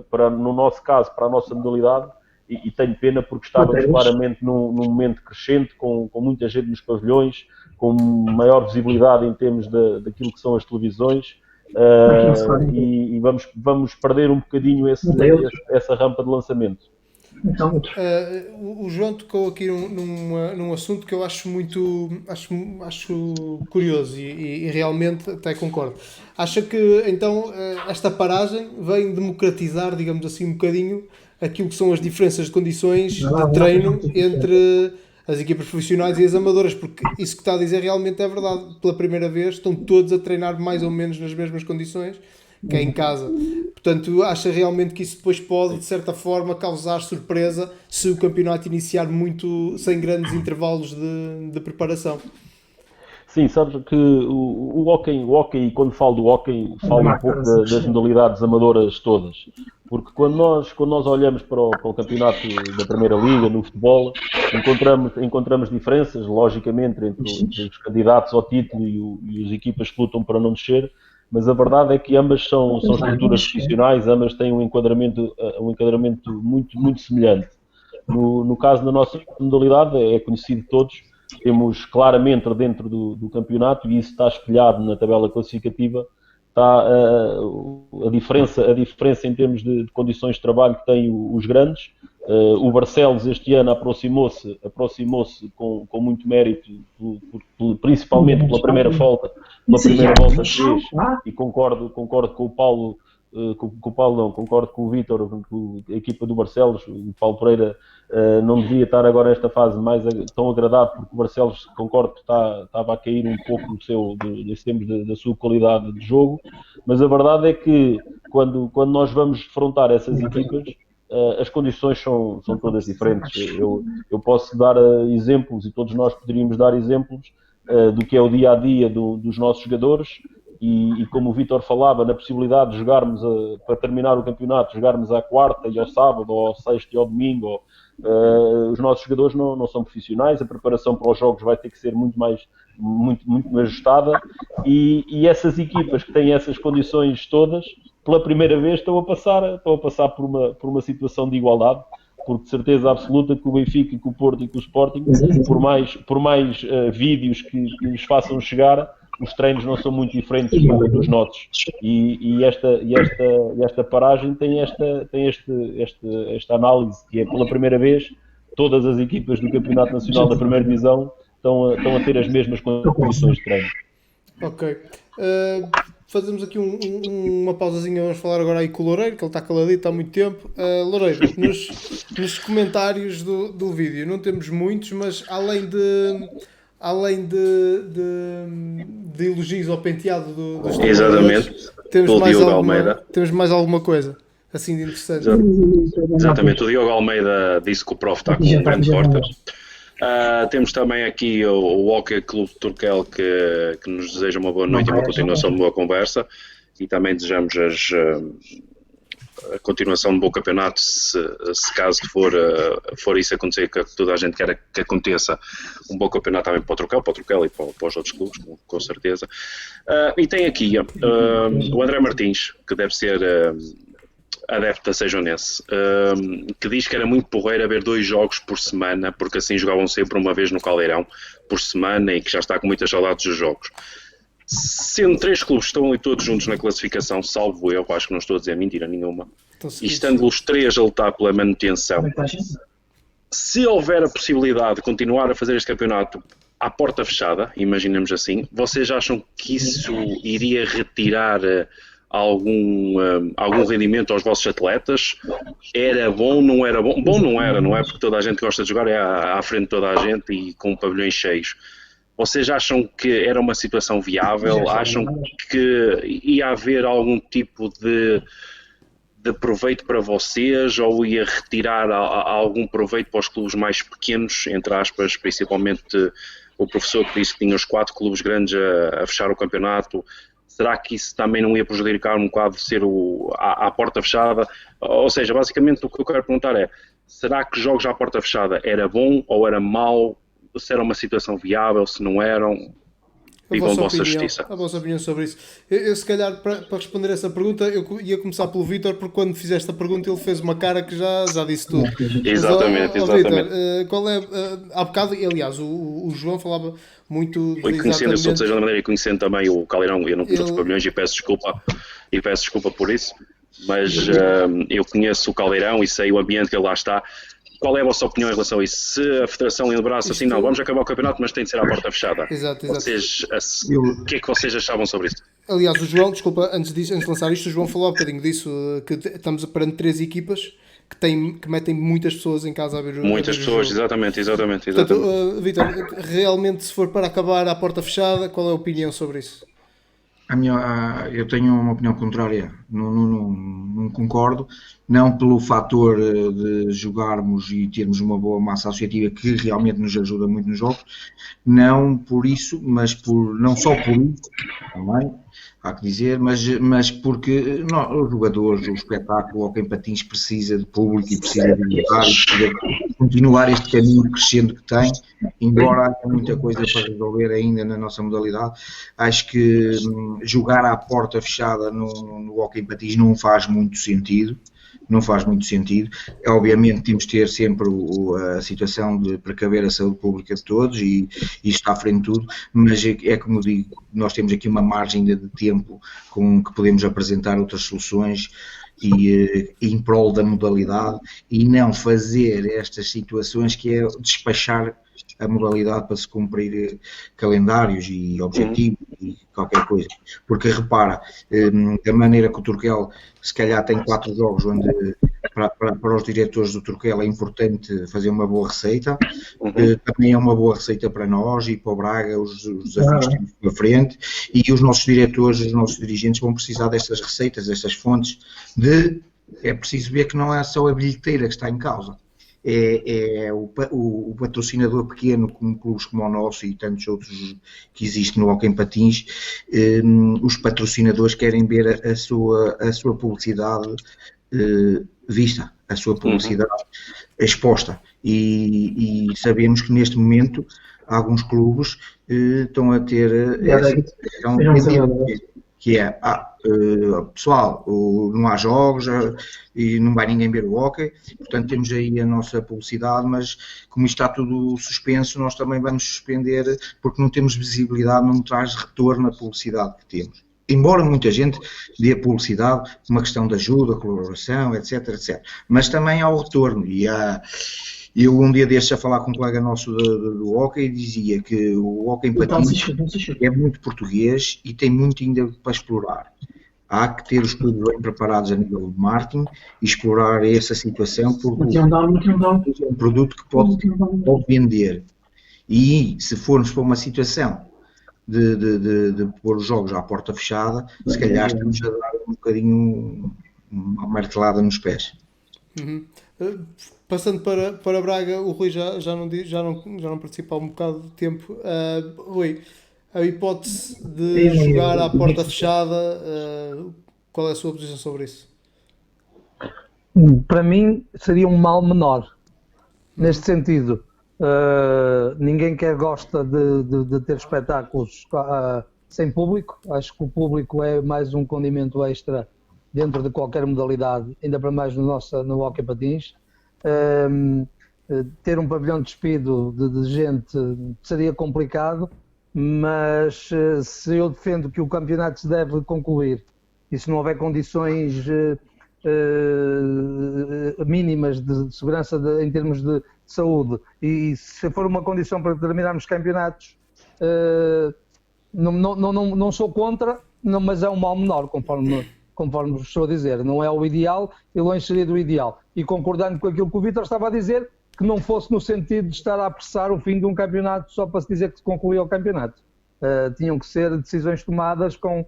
Speaker 3: para, no nosso caso, para a nossa modalidade, e tenho pena porque estávamos claramente num momento crescente, com muita gente nos pavilhões, com maior visibilidade em termos daquilo que são as televisões, e vamos perder um bocadinho essa rampa de lançamento.
Speaker 1: O João tocou aqui num assunto que eu acho curioso e realmente até concordo. Acha que então esta paragem vem democratizar, digamos assim, um bocadinho aquilo que são as diferenças de condições de treino entre as equipas profissionais e as amadoras, porque isso que está a dizer realmente é verdade. Pela primeira vez estão todos a treinar mais ou menos nas mesmas condições que é em casa. Portanto, acha realmente que isso depois pode, de certa forma, causar surpresa se o campeonato iniciar muito sem grandes intervalos de preparação?
Speaker 3: Sim, sabes que o hóquei, quando falo do hóquei, falo um pouco das modalidades amadoras todas. Porque quando nós olhamos para o campeonato da Primeira Liga, no futebol, encontramos diferenças, logicamente, entre os candidatos ao título e as equipas que lutam para não descer, mas a verdade é que ambas são estruturas profissionais, ambas têm um enquadramento muito, muito semelhante. No caso da nossa modalidade, é conhecido de todos, temos claramente dentro do campeonato, e isso está espelhado na tabela classificativa, está a diferença em termos de condições de trabalho que têm os grandes. O Barcelos este ano aproximou-se com muito mérito, principalmente pela primeira volta que fez, e concordo com o Paulo, concordo com o Vítor, com a equipa do Barcelos. O Paulo Pereira não devia estar agora nesta fase mais tão agradável, porque o Barcelos, concordo que estava a cair um pouco da sua qualidade de jogo, mas a verdade é que quando nós vamos defrontar essas equipas, as condições são todas diferentes. Eu posso dar exemplos, e todos nós poderíamos dar exemplos do que é o dia-a-dia dos nossos jogadores, e como o Vítor falava, na possibilidade de jogarmos, para terminar o campeonato, jogarmos à quarta e ao sábado, ou ao sexto e ao domingo. Os nossos jogadores não são profissionais, a preparação para os jogos vai ter que ser muito mais ajustada, e essas equipas que têm essas condições todas, pela primeira vez estão a passar por uma situação de igualdade, porque de certeza absoluta que o Benfica, que o Porto e que o Sporting, por mais vídeos que lhes façam chegar, os treinos não são muito diferentes dos nossos, e esta paragem tem esta análise, que é pela primeira vez todas as equipas do Campeonato Nacional da Primeira Divisão estão a ter as mesmas condições de treino.
Speaker 1: Ok. Fazemos aqui uma pausazinha, vamos falar agora aí com o Loureiro, que ele está caladito há muito tempo. Loureiro, nos comentários do vídeo não temos muitos, mas além de elogios ao penteado dos
Speaker 5: Exatamente,
Speaker 1: temos mais alguma coisa assim de interessante.
Speaker 5: Exatamente, o Diogo Almeida disse que o prof está com um pé de portas. Temos também aqui o Hockey Clube Turquel, que nos deseja uma boa noite e uma continuação de boa conversa, e também desejamos a continuação de um bom campeonato, se caso for isso acontecer, que toda a gente quer que aconteça, um bom campeonato também para o Turquel e para os outros clubes, com certeza. E tem aqui o André Martins, que deve ser adepto da Sejonense, que diz que era muito porreiro haver 2 jogos por semana, porque assim jogavam sempre uma vez no Caldeirão por semana, e que já está com muitas saudades dos jogos. Sendo 3 clubes que estão ali todos juntos na classificação, salvo eu, acho que não estou a dizer mentira nenhuma, e estando os 3 a lutar pela manutenção, se houver a possibilidade de continuar a fazer este campeonato à porta fechada, imaginemos assim, vocês acham que isso iria retirar algum rendimento aos vossos atletas? Era bom, não era bom? Bom não era, não é? Porque toda a gente gosta de jogar é à frente de toda a gente e com pavilhões cheios. Vocês acham que era uma situação viável? Acham que ia haver algum tipo de proveito para vocês ou ia retirar algum proveito para os clubes mais pequenos, entre aspas, principalmente o professor que disse que tinha os 4 clubes grandes a fechar o campeonato? Será que isso também não ia prejudicar um bocado de ser à porta fechada? Ou seja, basicamente o que eu quero perguntar é, será que jogos à porta fechada era bom ou era mau? Se era uma situação viável, se não eram? Digam a vossa justiça.
Speaker 1: A vossa opinião sobre isso. Eu se calhar, para responder essa pergunta, eu ia começar pelo Vítor, porque quando fizeste a pergunta ele fez uma cara que já disse tudo.
Speaker 5: Exatamente,
Speaker 1: mas,
Speaker 5: exatamente.
Speaker 1: Vítor, qual é, há bocado, aliás, o João falava muito...
Speaker 5: E conhecendo, eu seja da maneira, e conhecendo também o Caldeirão, eu não conheço os pavilhões e peço desculpa por isso, mas eu conheço o Caldeirão e sei o ambiente que ele lá está. Qual é a vossa opinião em relação a isso? Se a Federação lembrasse assim, não, vamos acabar o campeonato, mas tem de ser à porta fechada.
Speaker 1: Exato.
Speaker 5: O que é que vocês achavam sobre isso?
Speaker 1: Aliás, o João, desculpa, antes de lançar isto, o João falou um bocadinho disso, que estamos perante 3 equipas que metem muitas pessoas em casa a ver o jogo.
Speaker 5: Muitas pessoas, exatamente.
Speaker 1: Portanto, Vítor, realmente, se for para acabar à porta fechada, qual é a opinião sobre isso?
Speaker 4: Eu tenho uma opinião contrária, não concordo, não pelo fator de jogarmos e termos uma boa massa associativa que realmente nos ajuda muito nos jogos, não por isso, mas não só por isso, também, há que dizer, mas porque os jogadores, o espetáculo, o Hóquei em Patins precisa de público e precisa de lutar e precisa de continuar este caminho crescendo que tem, embora haja muita coisa para resolver ainda na nossa modalidade. Acho que jogar à porta fechada no Hóquei em Patins não faz muito sentido. Obviamente temos de ter sempre a situação de precaver a saúde pública de todos e está à frente de tudo, mas é como digo, nós temos aqui uma margem de tempo com que podemos apresentar outras soluções e em prol da modalidade e não fazer estas situações que é despachar a modalidade para se cumprir calendários e objetivos e qualquer coisa. Porque repara, da maneira que o Turquel se calhar tem 4 jogos onde para os diretores do Turquel é importante fazer uma boa receita, também é uma boa receita para nós e para o Braga, os desafios que temos pela frente, e os nossos diretores, os nossos dirigentes vão precisar destas receitas, destas fontes, é preciso ver que não é só a bilheteira que está em causa. É o patrocinador pequeno, como clubes como o nosso e tantos outros que existem no Hóquei em Patins, os patrocinadores querem ver a sua publicidade vista, a sua publicidade exposta e sabemos que neste momento alguns clubes estão a ter essa questão que é, pessoal, não há jogos e não vai ninguém ver o hóquei, portanto temos aí a nossa publicidade, mas como isto está tudo suspenso, nós também vamos suspender porque não temos visibilidade, não traz retorno à publicidade que temos. Embora muita gente dê publicidade, uma questão de ajuda, colaboração, etc, mas também há o retorno e eu um dia destes a falar com um colega nosso do hóquei dizia que o Hóquei em Patins é muito português e tem muito ainda para explorar. Há que ter os clubes bem preparados a nível de marketing e explorar essa situação porque é um produto que pode vender. E se formos para uma situação de pôr os jogos à porta fechada, se calhar estamos a dar um bocadinho uma martelada nos pés.
Speaker 1: Passando para Braga, o Rui já não participa há um bocado de tempo. Rui, a hipótese de jogar à porta fechada, qual é a sua posição sobre isso?
Speaker 2: Para mim seria um mal menor, neste sentido. Ninguém gosta de ter espetáculos sem público. Acho que o público é mais um condimento extra dentro de qualquer modalidade, ainda para mais no Hóquei Patins. Ter um pavilhão despido de gente seria complicado, mas se eu defendo que o campeonato se deve concluir e se não houver condições mínimas de segurança em termos de saúde e se for uma condição para terminarmos campeonatos, não sou contra, mas é um mal menor, conforme conforme vos estou a dizer, não é o ideal e longe seria do ideal. E concordando com aquilo que o Vítor estava a dizer, que não fosse no sentido de estar a apressar o fim de um campeonato só para se dizer que se concluiu o campeonato. Tinham que ser decisões tomadas com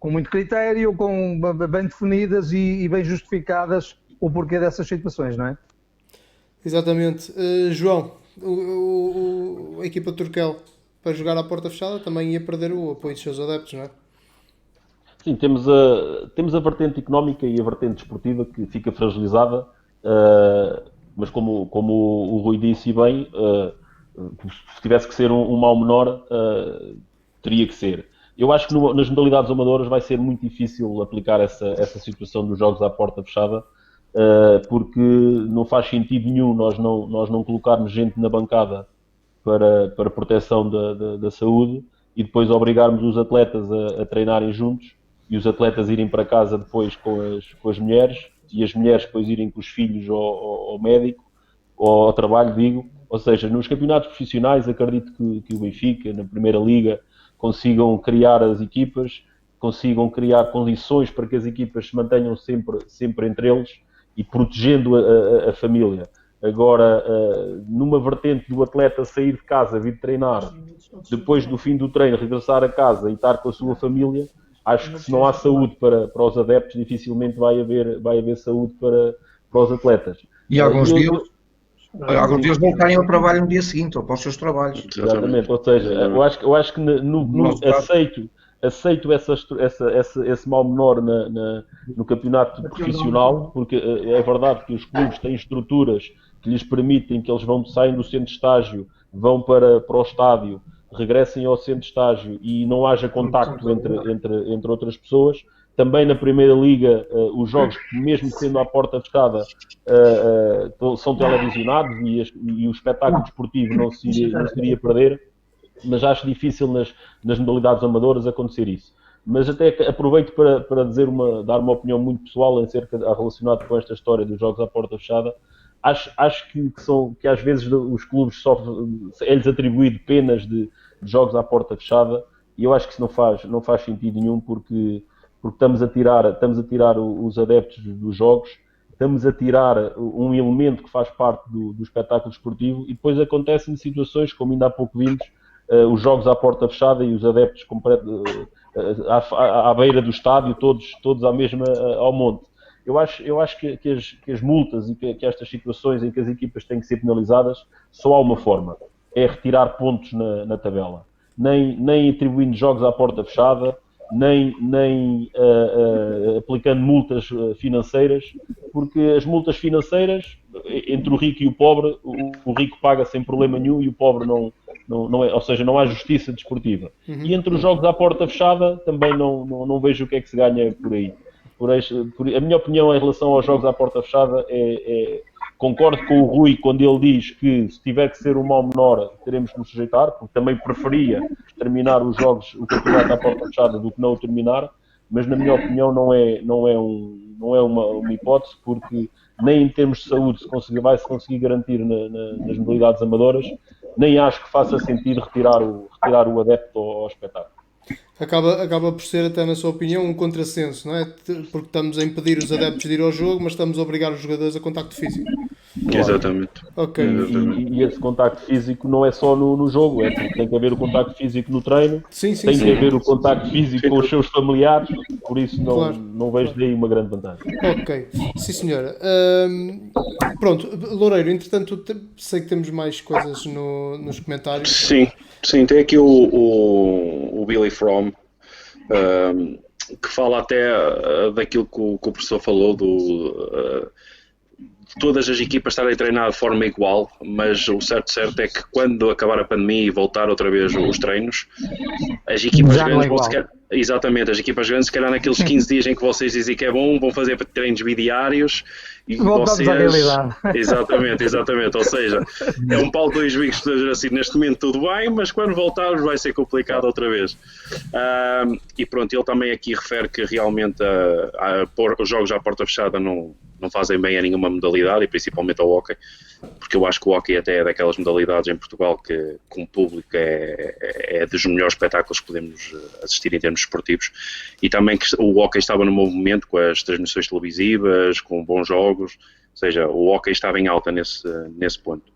Speaker 2: muito critério, bem definidas e bem justificadas o porquê dessas situações, não é?
Speaker 1: Exatamente. João, a equipa de Turquel, para jogar à porta fechada, também ia perder o apoio dos seus adeptos, não é?
Speaker 3: Sim, temos a vertente económica e a vertente desportiva que fica fragilizada, mas como o Rui disse bem, se tivesse que ser um mal menor, teria que ser. Eu acho que nas modalidades amadoras vai ser muito difícil aplicar essa situação dos jogos à porta fechada, porque não faz sentido nenhum nós não colocarmos gente na bancada para proteção da saúde e depois obrigarmos os atletas a treinarem juntos e os atletas irem para casa depois com as mulheres e as mulheres depois irem com os filhos ao médico ou ao trabalho, digo. Ou seja, nos campeonatos profissionais acredito que o Benfica, na Primeira Liga, consigam criar as equipas, consigam criar condições para que as equipas se mantenham sempre entre eles e protegendo a família. Agora, numa vertente do atleta sair de casa, vir treinar, depois do fim do treino regressar a casa e estar com a sua família, acho que se não há saúde para os adeptos, dificilmente vai haver saúde para os atletas.
Speaker 4: E alguns deles voltarem ao trabalho no dia seguinte, ou para os seus trabalhos.
Speaker 3: Exatamente, ou seja, eu acho que aceito esse mal menor no campeonato profissional, porque é verdade que os clubes têm estruturas que lhes permitem que eles saem do centro de estágio, vão para o estádio, regressem ao centro de estágio e não haja contacto entre outras pessoas. Também na Primeira Liga, os jogos, mesmo sendo à porta fechada, são televisionados e o espetáculo desportivo não se iria perder, mas acho difícil nas modalidades amadoras acontecer isso. Mas até aproveito para dar uma opinião muito pessoal relacionada com esta história dos jogos à porta fechada. Acho que às vezes os clubes é-lhes atribuído penas de jogos à porta fechada e eu acho que isso não faz sentido nenhum porque estamos a tirar os adeptos dos jogos, estamos a tirar um elemento que faz parte do espetáculo desportivo e depois acontecem situações, como ainda há pouco vimos, os jogos à porta fechada e os adeptos à beira do estádio, todos ao monte. Eu acho que as multas e que estas situações em que as equipas têm que ser penalizadas, só há uma forma, é retirar pontos na tabela. Nem atribuindo jogos à porta fechada, nem aplicando multas financeiras, porque as multas financeiras, entre o rico e o pobre, o rico paga sem problema nenhum e o pobre não é, ou seja, não há justiça desportiva. E entre os jogos à porta fechada, também não vejo o que é que se ganha por aí. A minha opinião em relação aos jogos à porta fechada concordo com o Rui quando ele diz que se tiver que ser um mal menor teremos que nos sujeitar, porque também preferia terminar o campeonato à porta fechada do que não o terminar, mas na minha opinião não é uma hipótese, porque nem em termos de saúde vai se conseguir garantir nas modalidades amadoras, nem acho que faça sentido retirar o adepto ao espetáculo.
Speaker 1: Acaba por ser, até na sua opinião, um contrassenso, não é? Porque estamos a impedir os adeptos de ir ao jogo, mas estamos a obrigar os jogadores a contacto físico.
Speaker 5: Claro. Exatamente.
Speaker 1: Okay.
Speaker 3: E esse contacto físico não é só no jogo, tem que haver o contacto físico no treino, tem que haver o contacto físico com os seus familiares, por isso não vejo daí uma grande vantagem.
Speaker 1: Ok, sim senhora. Pronto, Loureiro, entretanto sei que temos mais coisas nos comentários.
Speaker 5: Sim, tem aqui o Billy Fromm, que fala até daquilo que o professor falou todas as equipas estarem a treinar de forma igual, mas o certo é que quando acabar a pandemia e voltar outra vez os treinos, as equipas grandes vão exatamente, as equipas grandes, se calhar naqueles 15 dias em que vocês dizem que é bom, vão fazer treinos bidiários e
Speaker 2: voltamos à realidade.
Speaker 5: Exatamente, ou seja, é um pau de dois bicos, assim, neste momento tudo bem, mas quando voltarmos vai ser complicado outra vez. E pronto, ele também aqui refere que realmente pôr os jogos à porta fechada não fazem bem a nenhuma modalidade e principalmente ao hóquei, porque eu acho que o hóquei até é daquelas modalidades em Portugal que, com público, é dos melhores espetáculos que podemos assistir em termos esportivos, e também que o hóquei estava no movimento com as transmissões televisivas, com bons jogos, ou seja, o hóquei estava em alta nesse ponto.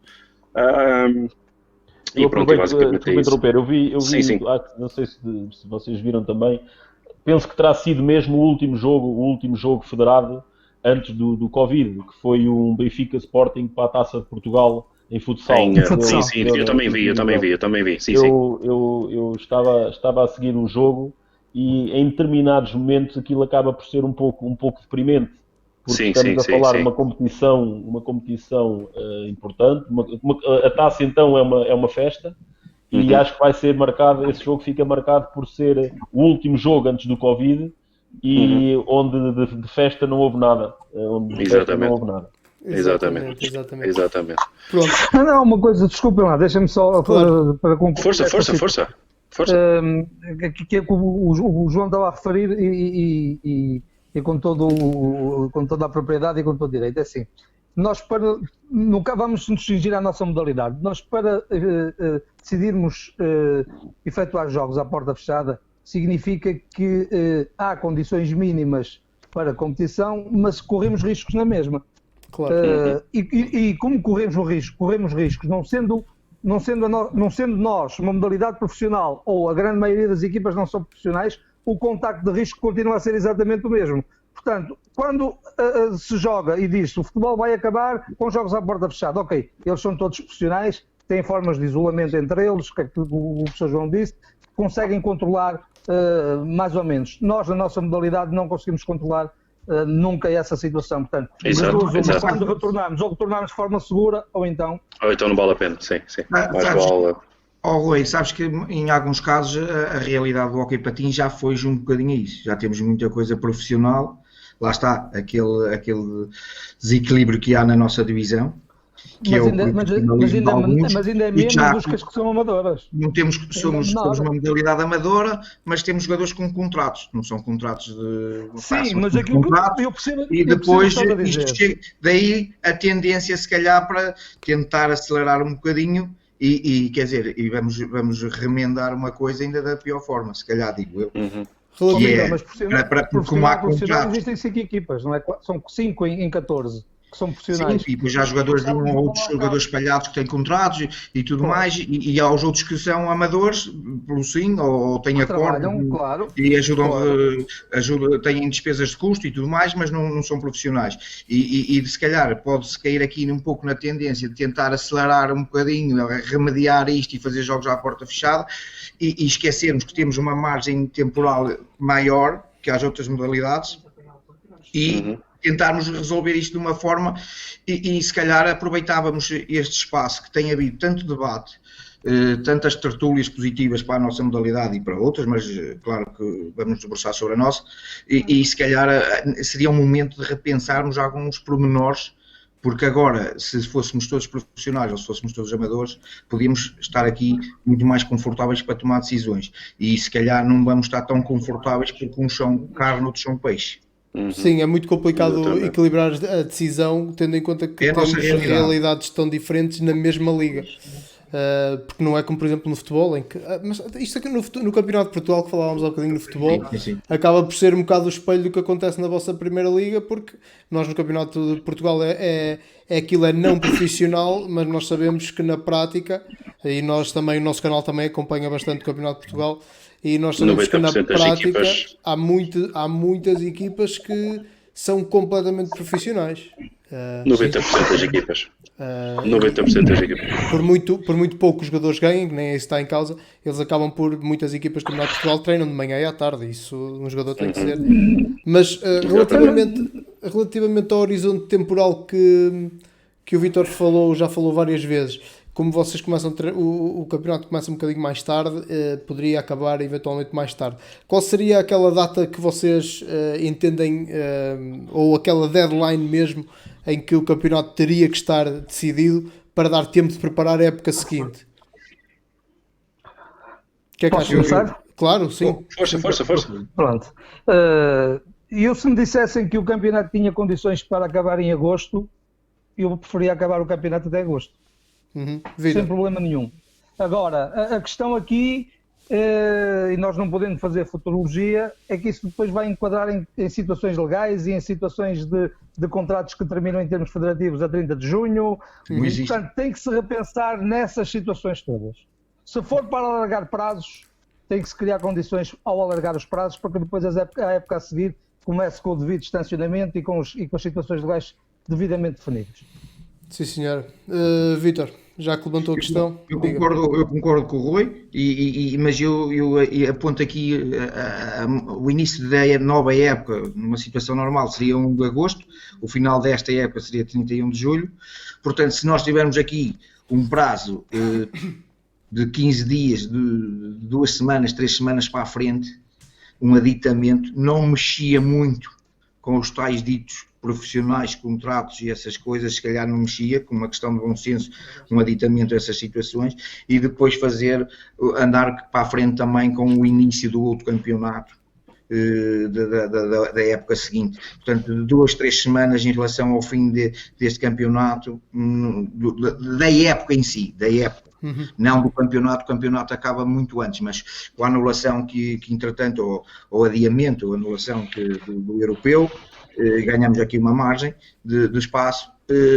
Speaker 3: E pronto, basicamente é isso. Eu vi
Speaker 5: sim.
Speaker 3: Não sei se vocês viram também, penso que terá sido mesmo o último jogo federado antes do Covid, que foi um Benfica Sporting para a Taça de Portugal em futsal.
Speaker 5: Sim, eu também vi. Sim.
Speaker 3: Eu estava a seguir um jogo e em determinados momentos aquilo acaba por ser um pouco deprimente. Porque estamos a falar de uma competição importante. A taça então é uma festa e acho que vai ser marcado, esse jogo fica marcado por ser o último jogo antes do Covid e onde de festa não houve nada.
Speaker 5: Exatamente.
Speaker 1: Pronto.
Speaker 2: Não, uma coisa, desculpem lá, deixa-me só para concluir.
Speaker 5: Força.
Speaker 2: Que o João estava a referir e com toda a propriedade e com todo o direito. É assim, nós nunca vamos nos restringir à nossa modalidade. Nós para decidirmos efetuar jogos à porta fechada, significa que há condições mínimas para competição, mas corremos riscos na mesma.
Speaker 1: Claro.
Speaker 2: E como corremos riscos, não sendo nós uma modalidade profissional, ou a grande maioria das equipas não são profissionais, o contacto de risco continua a ser exatamente o mesmo. Portanto, quando se joga e diz que o futebol vai acabar com jogos à porta fechada, ok, eles são todos profissionais, têm formas de isolamento entre eles, que o professor João disse, conseguem controlar mais ou menos. Nós, na nossa modalidade, não conseguimos controlar nunca essa situação. Portanto, quando retornarmos de forma segura, ou então
Speaker 5: não vale a pena, sim.
Speaker 4: Rui, sabes que em alguns casos a realidade do hóquei patins já foge um bocadinho a isso. Já temos muita coisa profissional, lá está aquele desequilíbrio que há na nossa divisão.
Speaker 2: Mas ainda é menos dos que são amadoras.
Speaker 4: Não somos uma modalidade amadora, mas temos jogadores com contratos, não são contratos de...
Speaker 2: Sim, mas aquilo que eu percebo.
Speaker 4: E depois, daí a tendência, se calhar, para tentar acelerar um bocadinho e quer dizer, e vamos remendar uma coisa ainda da pior forma, se calhar, digo eu.
Speaker 2: Mas profissional existem 5 equipas, não é? São 5 em 14. Que são profissionais.
Speaker 4: Sim, e depois há jogadores ou outros jogadores espalhados que têm contratos e tudo mais, e há os outros que são amadores, pelo sim, ou têm acordo e ajudam, têm despesas de custo e tudo mais, mas não são profissionais. E se calhar pode-se cair aqui um pouco na tendência de tentar acelerar um bocadinho, remediar isto e fazer jogos à porta fechada, e esquecermos que temos uma margem temporal maior que as outras modalidades, e tentarmos resolver isto de uma forma e se calhar aproveitávamos este espaço que tem havido tanto debate, tantas tertúlias positivas para a nossa modalidade e para outras, mas claro que vamos nos debruçar sobre a nossa, e se calhar seria um momento de repensarmos alguns pormenores, porque agora, se fôssemos todos profissionais ou se fôssemos todos amadores, podíamos estar aqui muito mais confortáveis para tomar decisões, e se calhar não vamos estar tão confortáveis porque uns são carne, outros são peixe.
Speaker 1: Sim, é muito complicado equilibrar a decisão, tendo em conta que temos realidades tão diferentes na mesma liga. Porque não é como, por exemplo, no futebol, em que, mas isto aqui no Campeonato de Portugal, que falávamos há um bocadinho no futebol, acaba por ser um bocado o espelho do que acontece na vossa primeira liga, porque nós no Campeonato de Portugal aquilo é não profissional, mas nós sabemos que na prática, e nós também, o nosso canal também acompanha bastante o Campeonato de Portugal, e nós sabemos que na prática há muitas equipas que são completamente profissionais.
Speaker 5: 90% das equipas. 90% das equipas.
Speaker 1: Por muito pouco os jogadores ganhem, que nem isso está em causa, eles acabam por, muitas equipas do Campeonato de Portugal treinam de manhã e à tarde, isso um jogador tem que ser. Mas relativamente ao horizonte temporal que o Vítor já falou várias vezes, como vocês começam o campeonato começa um bocadinho mais tarde, poderia acabar eventualmente mais tarde. Qual seria aquela data que vocês entendem, ou aquela deadline mesmo, em que o campeonato teria que estar decidido para dar tempo de preparar a época seguinte? O que é que
Speaker 2: Posso começar?
Speaker 1: Claro, sim.
Speaker 5: Força.
Speaker 2: Pronto. eu, se me dissessem que o campeonato tinha condições para acabar em agosto, eu preferia acabar o campeonato até agosto. Sem problema nenhum. Agora, a questão aqui, e nós não podemos fazer futurologia, é que isso depois vai enquadrar em situações legais e em situações de contratos que terminam em termos federativos a 30 de junho. Portanto, tem que se repensar nessas situações todas. Se for para alargar prazos, tem que se criar condições ao alargar os prazos para que depois a época a seguir comece com o devido distanciamento e com as situações legais devidamente definidas.
Speaker 1: Sim, senhora. Vítor, já que levantou a questão...
Speaker 4: Eu concordo com o Rui, mas eu aponto aqui o início da nova época, numa situação normal, seria 1 de agosto, o final desta época seria 31 de julho. Portanto, se nós tivermos aqui um prazo de 15 dias, de 2 semanas, 3 semanas para a frente, um aditamento, não mexia muito com os tais ditos profissionais, contratos e essas coisas, se calhar não mexia, com uma questão de bom senso, um aditamento a essas situações, e depois andar para a frente também com o início do outro campeonato da época seguinte. Portanto, de 2, 3 semanas em relação ao fim deste campeonato, da época em si, não do campeonato. O campeonato acaba muito antes, mas com a anulação que entretanto, ou adiamento, ou anulação do europeu, ganhamos aqui uma margem de espaço.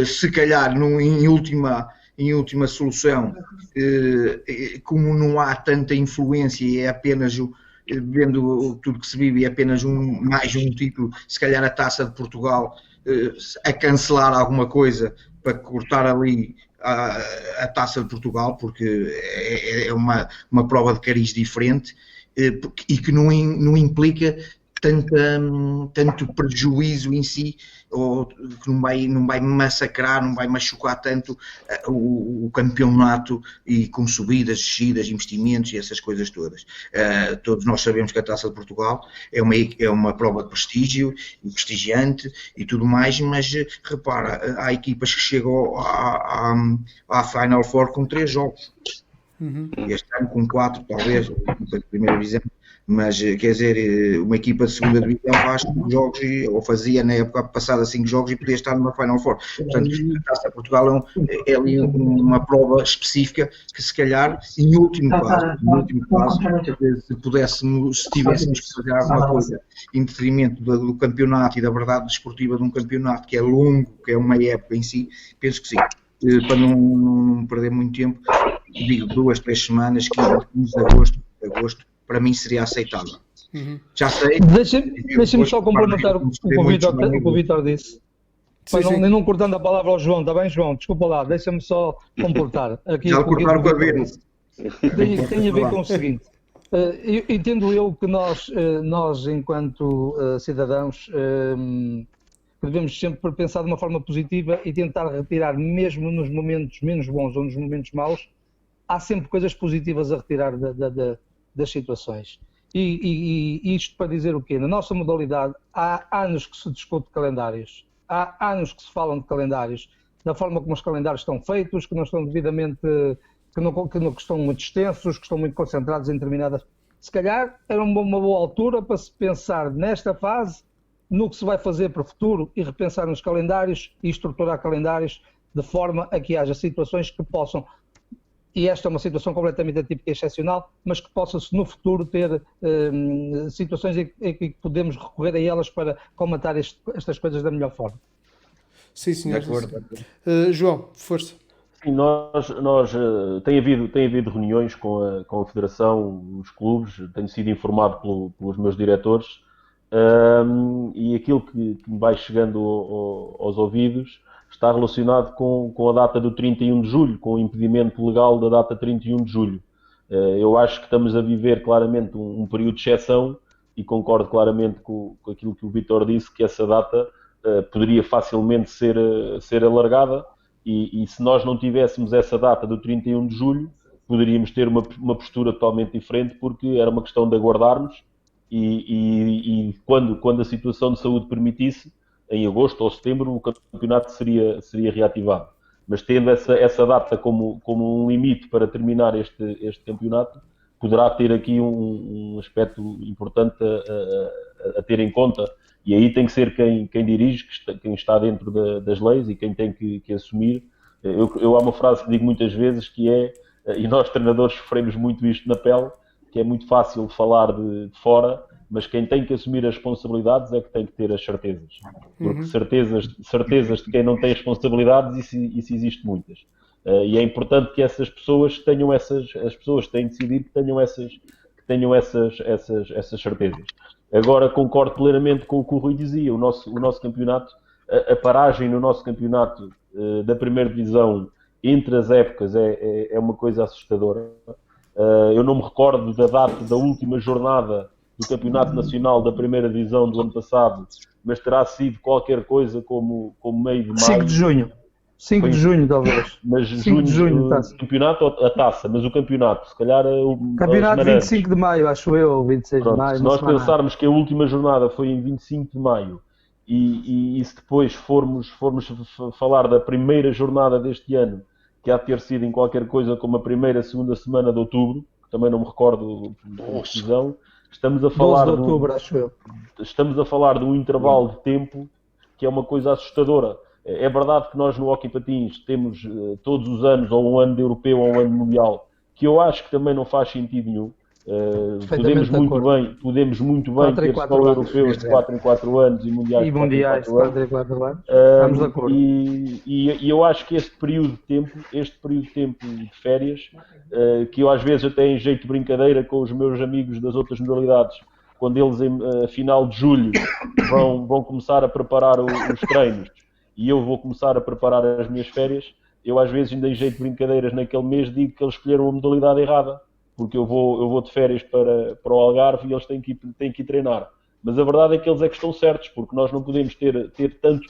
Speaker 4: Se calhar em última solução, como não há tanta influência e é apenas vendo tudo que se vive, é apenas mais um título, se calhar a Taça de Portugal a cancelar alguma coisa para cortar ali a Taça de Portugal, porque é uma prova de cariz diferente e que não implica tanto prejuízo em si, ou que não vai massacrar, não vai machucar tanto o campeonato, e com subidas, descidas, investimentos e essas coisas todas. Todos nós sabemos que a Taça de Portugal é uma prova de prestígio e prestigiante e tudo mais, mas repara, há equipas que chegam à Final Four com 3 jogos. Este ano com 4, talvez, a equipa de primeira divisão. Mas, quer dizer, uma equipa de segunda divisão faz 5 jogos, ou fazia na época passada 5 jogos, e podia estar numa Final Four. Portanto, a Taça de Portugal é ali uma prova específica que, se calhar, em último caso, se tivéssemos que fazer alguma coisa em detrimento do campeonato e da verdade desportiva de um campeonato que é longo, que é uma época em si, penso que sim. Para não perder muito tempo, digo 2, 3 semanas, 15 de agosto, para mim seria aceitável. Já sei.
Speaker 2: Deixa-me só complementar o que o Vítor disse. Não cortando a palavra ao João, está bem, João? Desculpa lá, deixa-me só completar. Aqui
Speaker 4: já cortaram com a ver.
Speaker 2: Tem a ver com o seguinte. Entendo eu que nós enquanto cidadãos, devemos sempre pensar de uma forma positiva e tentar retirar, mesmo nos momentos menos bons ou nos momentos maus, há sempre coisas positivas a retirar das situações. E isto para dizer o quê? Na nossa modalidade há anos que se discute calendários, há anos que se falam de calendários, da forma como os calendários estão feitos, que não estão devidamente, que não estão muito extensos, que estão muito concentrados em determinadas... Se calhar era uma boa altura para se pensar nesta fase, no que se vai fazer para o futuro, e repensar nos calendários e estruturar calendários de forma a que haja situações que possam, e esta é uma situação completamente atípica e excepcional, mas que possa-se no futuro ter situações em que podemos recorrer a elas para combater estas coisas da melhor forma.
Speaker 1: Sim, senhor. João, força.
Speaker 3: Sim, tem havido reuniões com a Federação, os clubes, tenho sido informado pelos meus diretores, e aquilo que me vai chegando aos ouvidos está relacionado com a data do 31 de julho, com o impedimento legal da data 31 de julho. Eu acho que estamos a viver claramente um período de exceção, e concordo claramente com aquilo que o Vítor disse, que essa data poderia facilmente ser alargada, e se nós não tivéssemos essa data do 31 de julho, poderíamos ter uma postura totalmente diferente, porque era uma questão de aguardarmos, e quando a situação de saúde permitisse, em agosto ou setembro, o campeonato seria reativado. Mas tendo essa data como um limite para terminar este campeonato, poderá ter aqui um aspecto importante a ter em conta, e aí tem que ser quem dirige, quem está dentro das leis e quem tem que assumir. Eu há uma frase que digo muitas vezes que é, e nós treinadores sofremos muito isto na pele, que é muito fácil falar de fora, mas quem tem que assumir as responsabilidades é que tem que ter as certezas. Porque certezas de quem não tem responsabilidades, isso existe muitas. E é importante que essas pessoas tenham as pessoas que têm decidido que tenham essas certezas. Agora concordo plenamente com o que o Rui dizia. O nosso campeonato, a paragem no nosso campeonato da primeira divisão entre as épocas é uma coisa assustadora. Eu não me recordo da data da última jornada do Campeonato Nacional da primeira divisão do ano passado, mas terá sido qualquer coisa como meio de maio.
Speaker 2: 5 de junho. 5 de junho, talvez.
Speaker 3: Mas
Speaker 2: 5 de junho,
Speaker 3: o campeonato ou a taça, mas o campeonato, se calhar...
Speaker 2: Campeonato 25 de maio, acho eu, ou 26 de maio.
Speaker 3: Se nós pensarmos que a última jornada foi em 25 de maio, e se depois formos falar da primeira jornada deste ano, que há de ter sido em qualquer coisa como a primeira, segunda semana de outubro, que também não me recordo da decisão, estamos a falar
Speaker 2: 12 de outubro, acho eu.
Speaker 3: Estamos a falar de um intervalo de tempo que é uma coisa assustadora. É verdade que nós no Hóquei Patins temos todos os anos, ou um ano de europeu ou um ano de mundial, que eu acho que também não faz sentido nenhum. Podemos muito bem ter só europeus de 4 em 4 anos e mundiais de 4 em 4 anos.
Speaker 2: Estamos de acordo.
Speaker 3: E eu acho que este período de tempo de férias, que eu às vezes até em jeito de brincadeira com os meus amigos das outras modalidades, quando eles a final de julho vão começar a preparar os treinos e eu vou começar a preparar as minhas férias, eu às vezes ainda em jeito de brincadeiras naquele mês digo que eles escolheram a modalidade errada, porque eu vou de férias para o Algarve e eles têm que ir treinar. Mas a verdade é que eles é que estão certos, porque nós não podemos ter tanto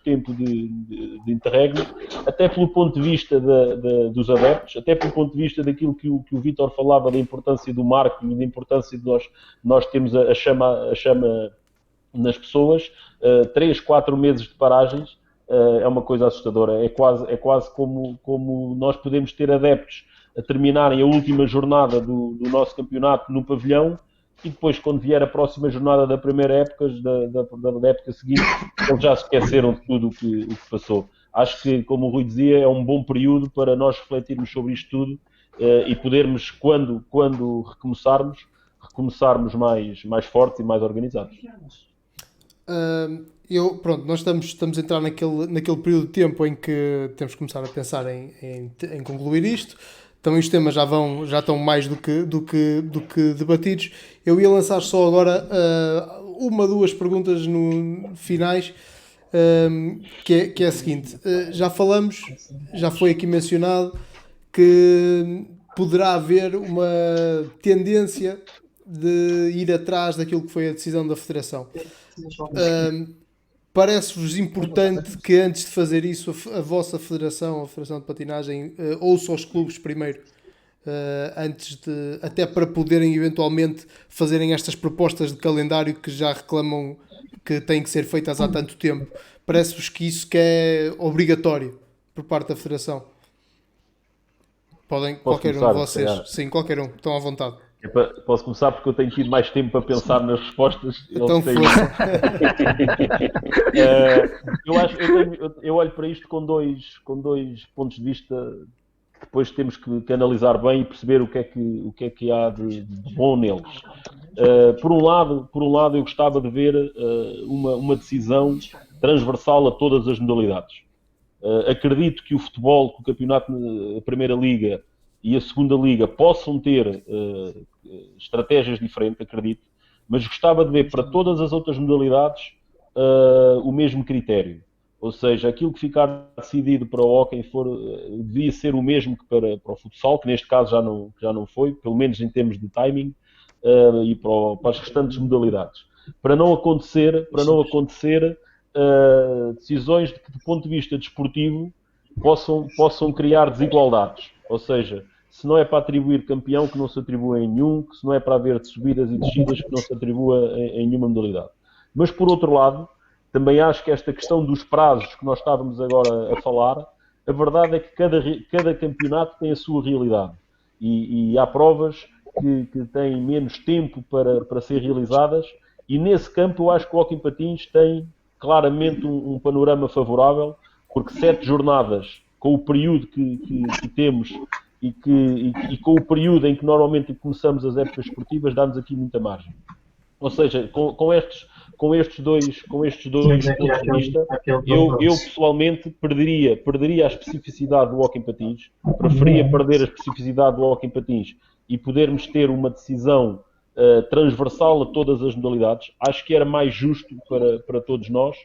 Speaker 3: tempo de interregno, até pelo ponto de vista dos adeptos, até pelo ponto de vista daquilo que o Vítor falava, da importância do marketing, da importância de nós temos a chama nas pessoas. 3, 4 meses de paragens é uma coisa assustadora. É quase como nós podemos ter adeptos a terminarem a última jornada do nosso campeonato no pavilhão e depois, quando vier a próxima jornada da primeira época, da época seguinte, eles já se esqueceram de tudo o que passou. Acho que, como o Rui dizia, é um bom período para nós refletirmos sobre isto tudo e podermos, quando recomeçarmos mais fortes e mais organizados.
Speaker 1: Nós estamos a entrar naquele período de tempo em que temos que começar a pensar em concluir isto. Também os temas já estão mais do que debatidos. Eu ia lançar só agora 2 perguntas finais, que é a seguinte. Já foi aqui mencionado que poderá haver uma tendência de ir atrás daquilo que foi a decisão da Federação. Parece-vos importante que antes de fazer isso a vossa federação, a Federação de Patinagem, ouça os clubes primeiro, até para poderem eventualmente fazerem estas propostas de calendário que já reclamam que têm que ser feitas há tanto tempo? Parece-vos que isso que é obrigatório por parte da Federação? Podem, qualquer um de vocês. Sim, qualquer um, estão à vontade.
Speaker 3: Posso começar porque eu tenho tido mais tempo para pensar nas respostas.
Speaker 1: Então
Speaker 3: eu olho para isto com dois pontos de vista que depois temos que analisar bem e perceber o que é que há de bom neles. Por um lado, eu gostava de ver uma decisão transversal a todas as modalidades. Acredito que o futebol, que o campeonato, a Primeira Liga e a Segunda Liga possam ter estratégias diferentes, acredito, mas gostava de ver para todas as outras modalidades o mesmo critério. Ou seja, aquilo que ficar decidido para o hóquei devia ser o mesmo que para o futsal, que neste caso já não foi, pelo menos em termos de timing, e para as restantes modalidades. Para não acontecer decisões que, do ponto de vista desportivo, possam criar desigualdades. Ou seja, se não é para atribuir campeão, que não se atribua em nenhum, que se não é para haver subidas e descidas, que não se atribua em nenhuma modalidade. Mas, por outro lado, também acho que esta questão dos prazos que nós estávamos agora a falar, a verdade é que cada campeonato tem a sua realidade. E há provas que têm menos tempo para ser realizadas E nesse campo eu acho que o Hóquei em Patins tem claramente um panorama favorável, porque 7 jornadas, com o período que temos e com o período em que normalmente começamos as épocas esportivas, dá-nos aqui muita margem. Ou seja, com estes dois pontos de vista, eu pessoalmente perderia a especificidade do Hóquei em Patins, preferia perder a especificidade do Hóquei em Patins e podermos ter uma decisão transversal a todas as modalidades. Acho que era mais justo para todos nós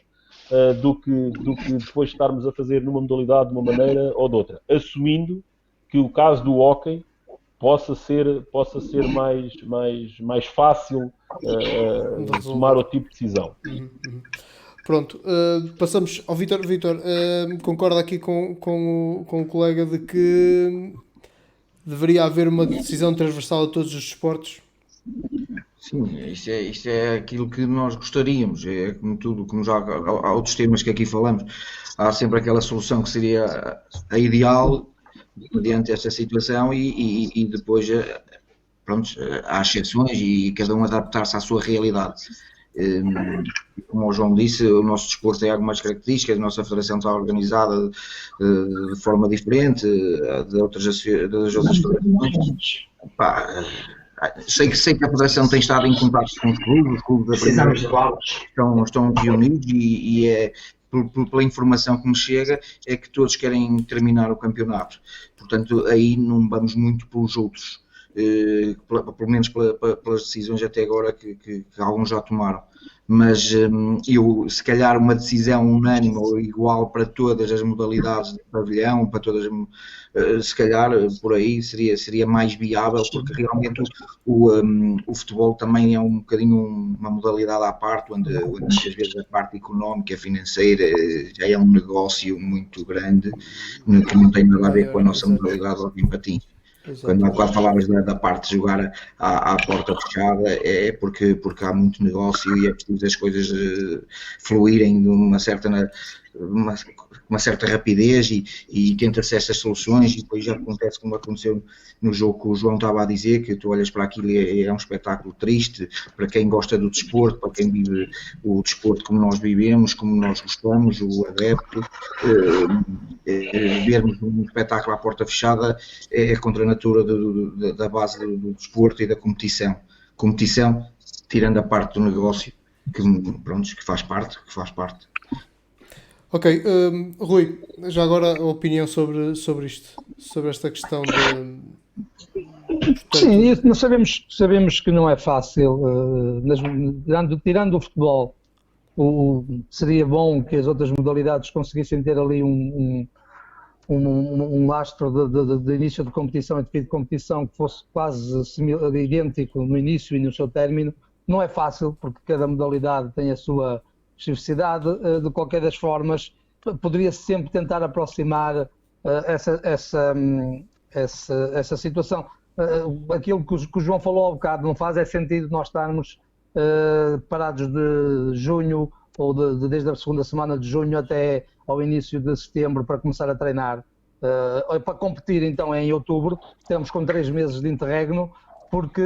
Speaker 3: do que depois estarmos a fazer numa modalidade de uma maneira ou de outra, assumindo que o caso do hóquei possa ser mais fácil tomar outro tipo de decisão.
Speaker 1: Pronto, passamos ao Vítor. Vítor, concorda aqui com o colega de que deveria haver uma decisão transversal a todos os desportos?
Speaker 4: Sim, isto é aquilo que nós gostaríamos, é como tudo, como já há outros temas que aqui falamos, há sempre aquela solução que seria a ideal mediante esta situação e depois, pronto, há exceções e cada um adaptar-se à sua realidade. Como o João disse, o nosso desporto tem algumas características, a nossa federação está organizada de forma diferente das outras federações. Sei que a Federação tem estado em contato com os clubes da primeira estão aqui unidos e é, pela informação que me chega, é que todos querem terminar o campeonato. Portanto, aí não vamos muito pelos outros, pelo menos pelas decisões até agora que alguns já tomaram. Mas se calhar uma decisão unânime ou igual para todas as modalidades de pavilhão, para todas, se calhar por aí seria mais viável, porque realmente o futebol também é um bocadinho uma modalidade à parte, onde muitas vezes a parte económica, financeira, já é um negócio muito grande, que não tem nada a ver com a nossa modalidade de patins. Quando falavas da parte de jogar à porta fechada, é porque há muito negócio e é preciso as coisas fluírem de uma certa rapidez e tenta-se essas soluções e depois já acontece como aconteceu no jogo que o João estava a dizer, que tu olhas para aquilo e é um espetáculo triste para quem gosta do desporto, para quem vive o desporto como nós vivemos, como nós gostamos, o adepto, vermos um espetáculo à porta fechada é contra a natura da base do desporto e da competição, tirando a parte do negócio que faz parte.
Speaker 1: Ok, Rui, já agora a opinião sobre isto, sobre esta questão de... Portanto...
Speaker 2: Sim, nós sabemos que não é fácil, tirando o futebol, seria bom que as outras modalidades conseguissem ter ali um lastro de início de competição e de fim de competição que fosse quase idêntico no início e no seu término. Não é fácil, porque cada modalidade tem a sua especificidade. De qualquer das formas, poderia-se sempre tentar aproximar essa situação. Aquilo que o João falou há bocado, não faz sentido nós estarmos parados de junho ou desde a segunda semana de junho até ao início de setembro para começar a treinar, para competir então em outubro. Temos com 3 meses de interregno, porque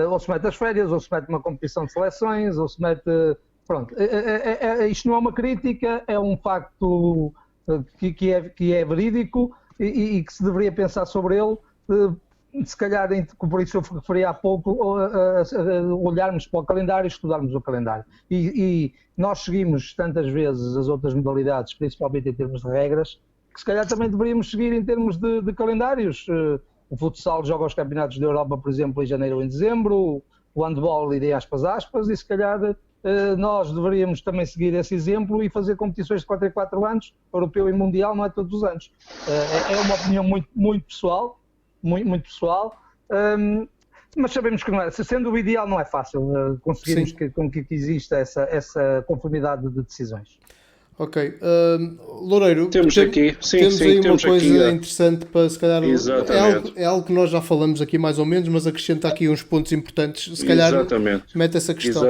Speaker 2: ou se mete as férias, ou se mete uma competição de seleções, ou se mete... Pronto, isto não é uma crítica, é um facto que é verídico e que se deveria pensar sobre ele. Se calhar, por isso eu referi há pouco, olharmos para o calendário e estudarmos o calendário. E nós seguimos tantas vezes as outras modalidades, principalmente em termos de regras, que se calhar também deveríamos seguir em termos de calendários. O futsal joga os campeonatos da Europa, por exemplo, em janeiro ou em dezembro, o handball irei aspas, e se calhar nós deveríamos também seguir esse exemplo e fazer competições de 4 em 4 anos, europeu e mundial, não é todos os anos. É uma opinião muito pessoal, muito pessoal, mas sabemos que não é, sendo o ideal não é fácil conseguirmos que exista essa conformidade de decisões.
Speaker 1: Ok, Loureiro,
Speaker 5: temos aqui
Speaker 1: uma coisa interessante para se calhar, é algo que nós já falamos aqui mais ou menos, mas acrescenta aqui uns pontos importantes, se calhar mete essa questão.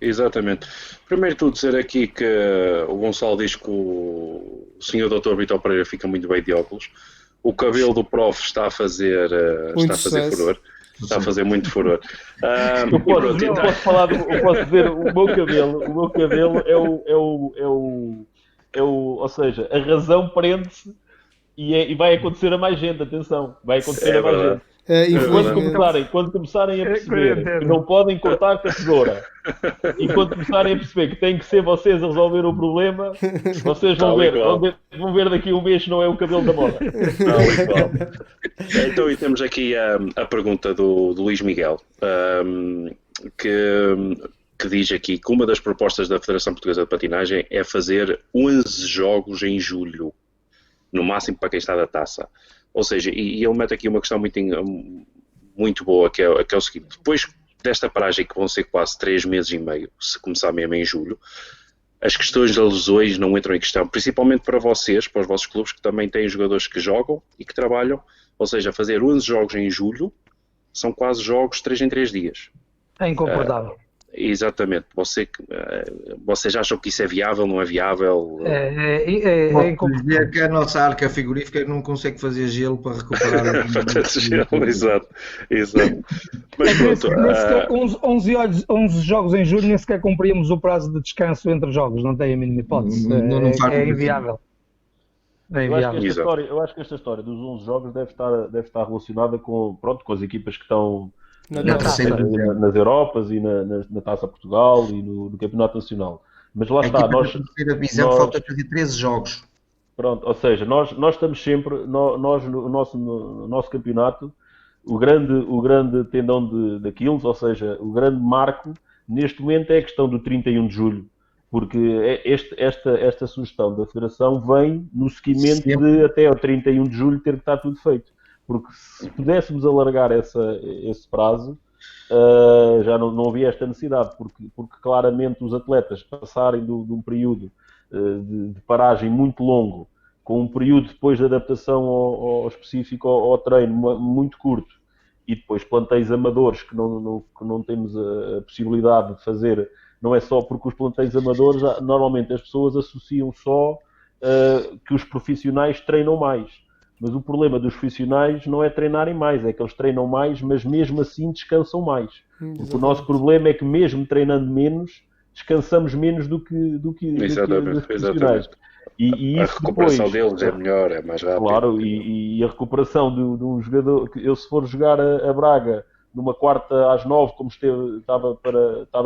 Speaker 5: Exatamente. Primeiro de tudo dizer aqui que o Gonçalo diz que o Sr. Dr. Vítor Pereira fica muito bem de óculos, o cabelo do prof está a fazer furor. Está a fazer muito furor.
Speaker 3: Eu posso falar, eu posso dizer, o meu cabelo ou seja, a razão prende-se e vai acontecer a mais gente, atenção, vai acontecer a mais gente. Quando começarem a perceber que não podem cortar com a tesoura e quando começarem a perceber que tem que ser vocês a resolver o problema, vocês vão ver daqui a um mês não é o cabelo da moda.
Speaker 5: Então, e temos aqui a pergunta do Luís Miguel, que diz aqui que uma das propostas da Federação Portuguesa de Patinagem é fazer 11 jogos em julho, no máximo para quem está da taça. Ou seja, e ele mete aqui uma questão muito boa, que é o seguinte: depois desta paragem, que vão ser quase 3 meses e meio, se começar mesmo em julho, as questões das lesões não entram em questão, principalmente para vocês, para os vossos clubes, que também têm jogadores que jogam e que trabalham. Ou seja, fazer 11 jogos em julho são quase jogos 3 em 3 dias.
Speaker 2: É incomportável.
Speaker 5: Exatamente. Vocês acham que isso é viável, não é viável?
Speaker 2: É
Speaker 4: incomportável. Que a nossa arca frigorífica não consegue fazer gelo para recuperar.
Speaker 5: Exato. Mas pronto.
Speaker 2: 11 jogos em julho, nem sequer cumpríamos o prazo de descanso entre jogos, não tem a mínima hipótese. É inviável.
Speaker 3: Eu acho que esta história dos 11 jogos deve estar relacionada com as equipas que estão nas Europas e na Taça Portugal e no Campeonato Nacional. Mas lá está, nós...
Speaker 4: falta fazer 13 jogos.
Speaker 3: Pronto, ou seja, nós estamos sempre, no nosso campeonato, o grande tendão de Aquiles, ou seja, o grande marco, neste momento é a questão do 31 de julho. Porque esta sugestão da Federação vem no seguimento de até ao 31 de julho ter que estar tudo feito. Porque se pudéssemos alargar esse prazo, já não havia esta necessidade, porque claramente os atletas passarem de um período de paragem muito longo, com um período depois de adaptação ao específico ao treino muito curto, e depois planteios amadores que não temos a possibilidade de fazer. Não é só porque os planteios amadores, normalmente as pessoas associam só que os profissionais treinam mais. Mas o problema dos profissionais não é treinarem mais, é que eles treinam mais, mas mesmo assim descansam mais. Porque o nosso problema é que mesmo treinando menos, descansamos menos do que os profissionais. E
Speaker 5: a recuperação deles é melhor, é mais rápida.
Speaker 3: Claro, e a recuperação de um jogador... Eu, se for jogar a Braga numa quarta às 9, como estava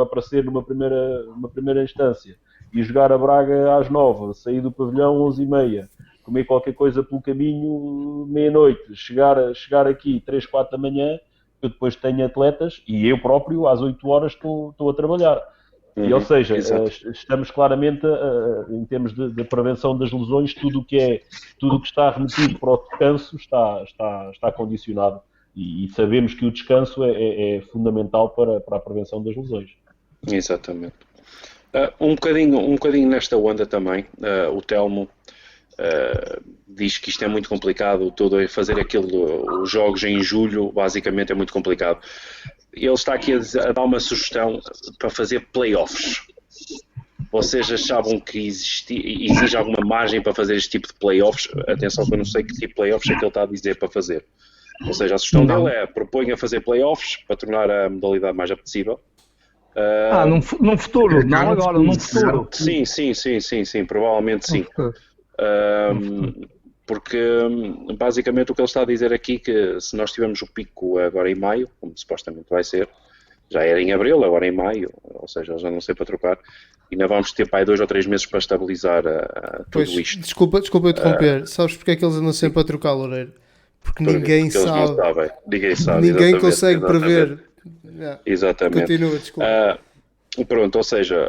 Speaker 3: para ser numa primeira instância, e jogar a Braga às 9, sair do pavilhão 11h30, comer qualquer coisa pelo caminho, meia-noite, chegar aqui 3, 4 da manhã, eu depois tenho atletas, e eu próprio às 8 horas estou a trabalhar. E, ou seja, estamos claramente, em termos de prevenção das lesões, tudo o que está remetido para o descanso está condicionado. E sabemos que o descanso é fundamental para a prevenção das lesões.
Speaker 5: Exatamente. Um bocadinho nesta onda também, o Telmo diz que isto é muito complicado, fazer os jogos em julho basicamente é muito complicado. Ele está aqui a dar uma sugestão para fazer playoffs. Vocês achavam que exige alguma margem para fazer este tipo de playoffs? Atenção que eu não sei que tipo de playoffs é que ele está a dizer para fazer. Ou seja, a sugestão dele é propõe a fazer playoffs para tornar a modalidade mais apetecível.
Speaker 2: Num futuro, não agora, num futuro.
Speaker 5: Sim, provavelmente sim. Porque basicamente o que ele está a dizer aqui é que se nós tivermos o pico agora em maio, como supostamente vai ser, já era em abril, agora em maio, ou seja, eles já não sei para trocar, e ainda vamos ter 2 ou 3 meses para estabilizar tudo isto.
Speaker 1: Desculpa interromper, sabes porque é que eles andam sempre a trocar, Loureiro? Porque ninguém sabe. Ninguém consegue prever.
Speaker 5: Exatamente.
Speaker 1: Continua, desculpa.
Speaker 5: Pronto, ou seja,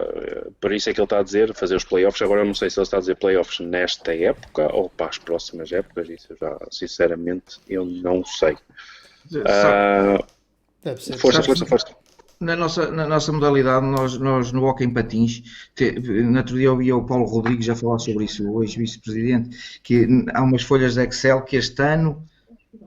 Speaker 5: por isso é que ele está a dizer fazer os playoffs. Agora eu não sei se ele está a dizer playoffs nesta época ou para as próximas épocas, isso eu já sinceramente eu não sei. Força.
Speaker 4: Na nossa modalidade, nós no hóquei em patins, no outro dia eu ouvi o Paulo Rodrigues já falar sobre isso, o ex-vice-presidente, que há umas folhas de Excel que este ano,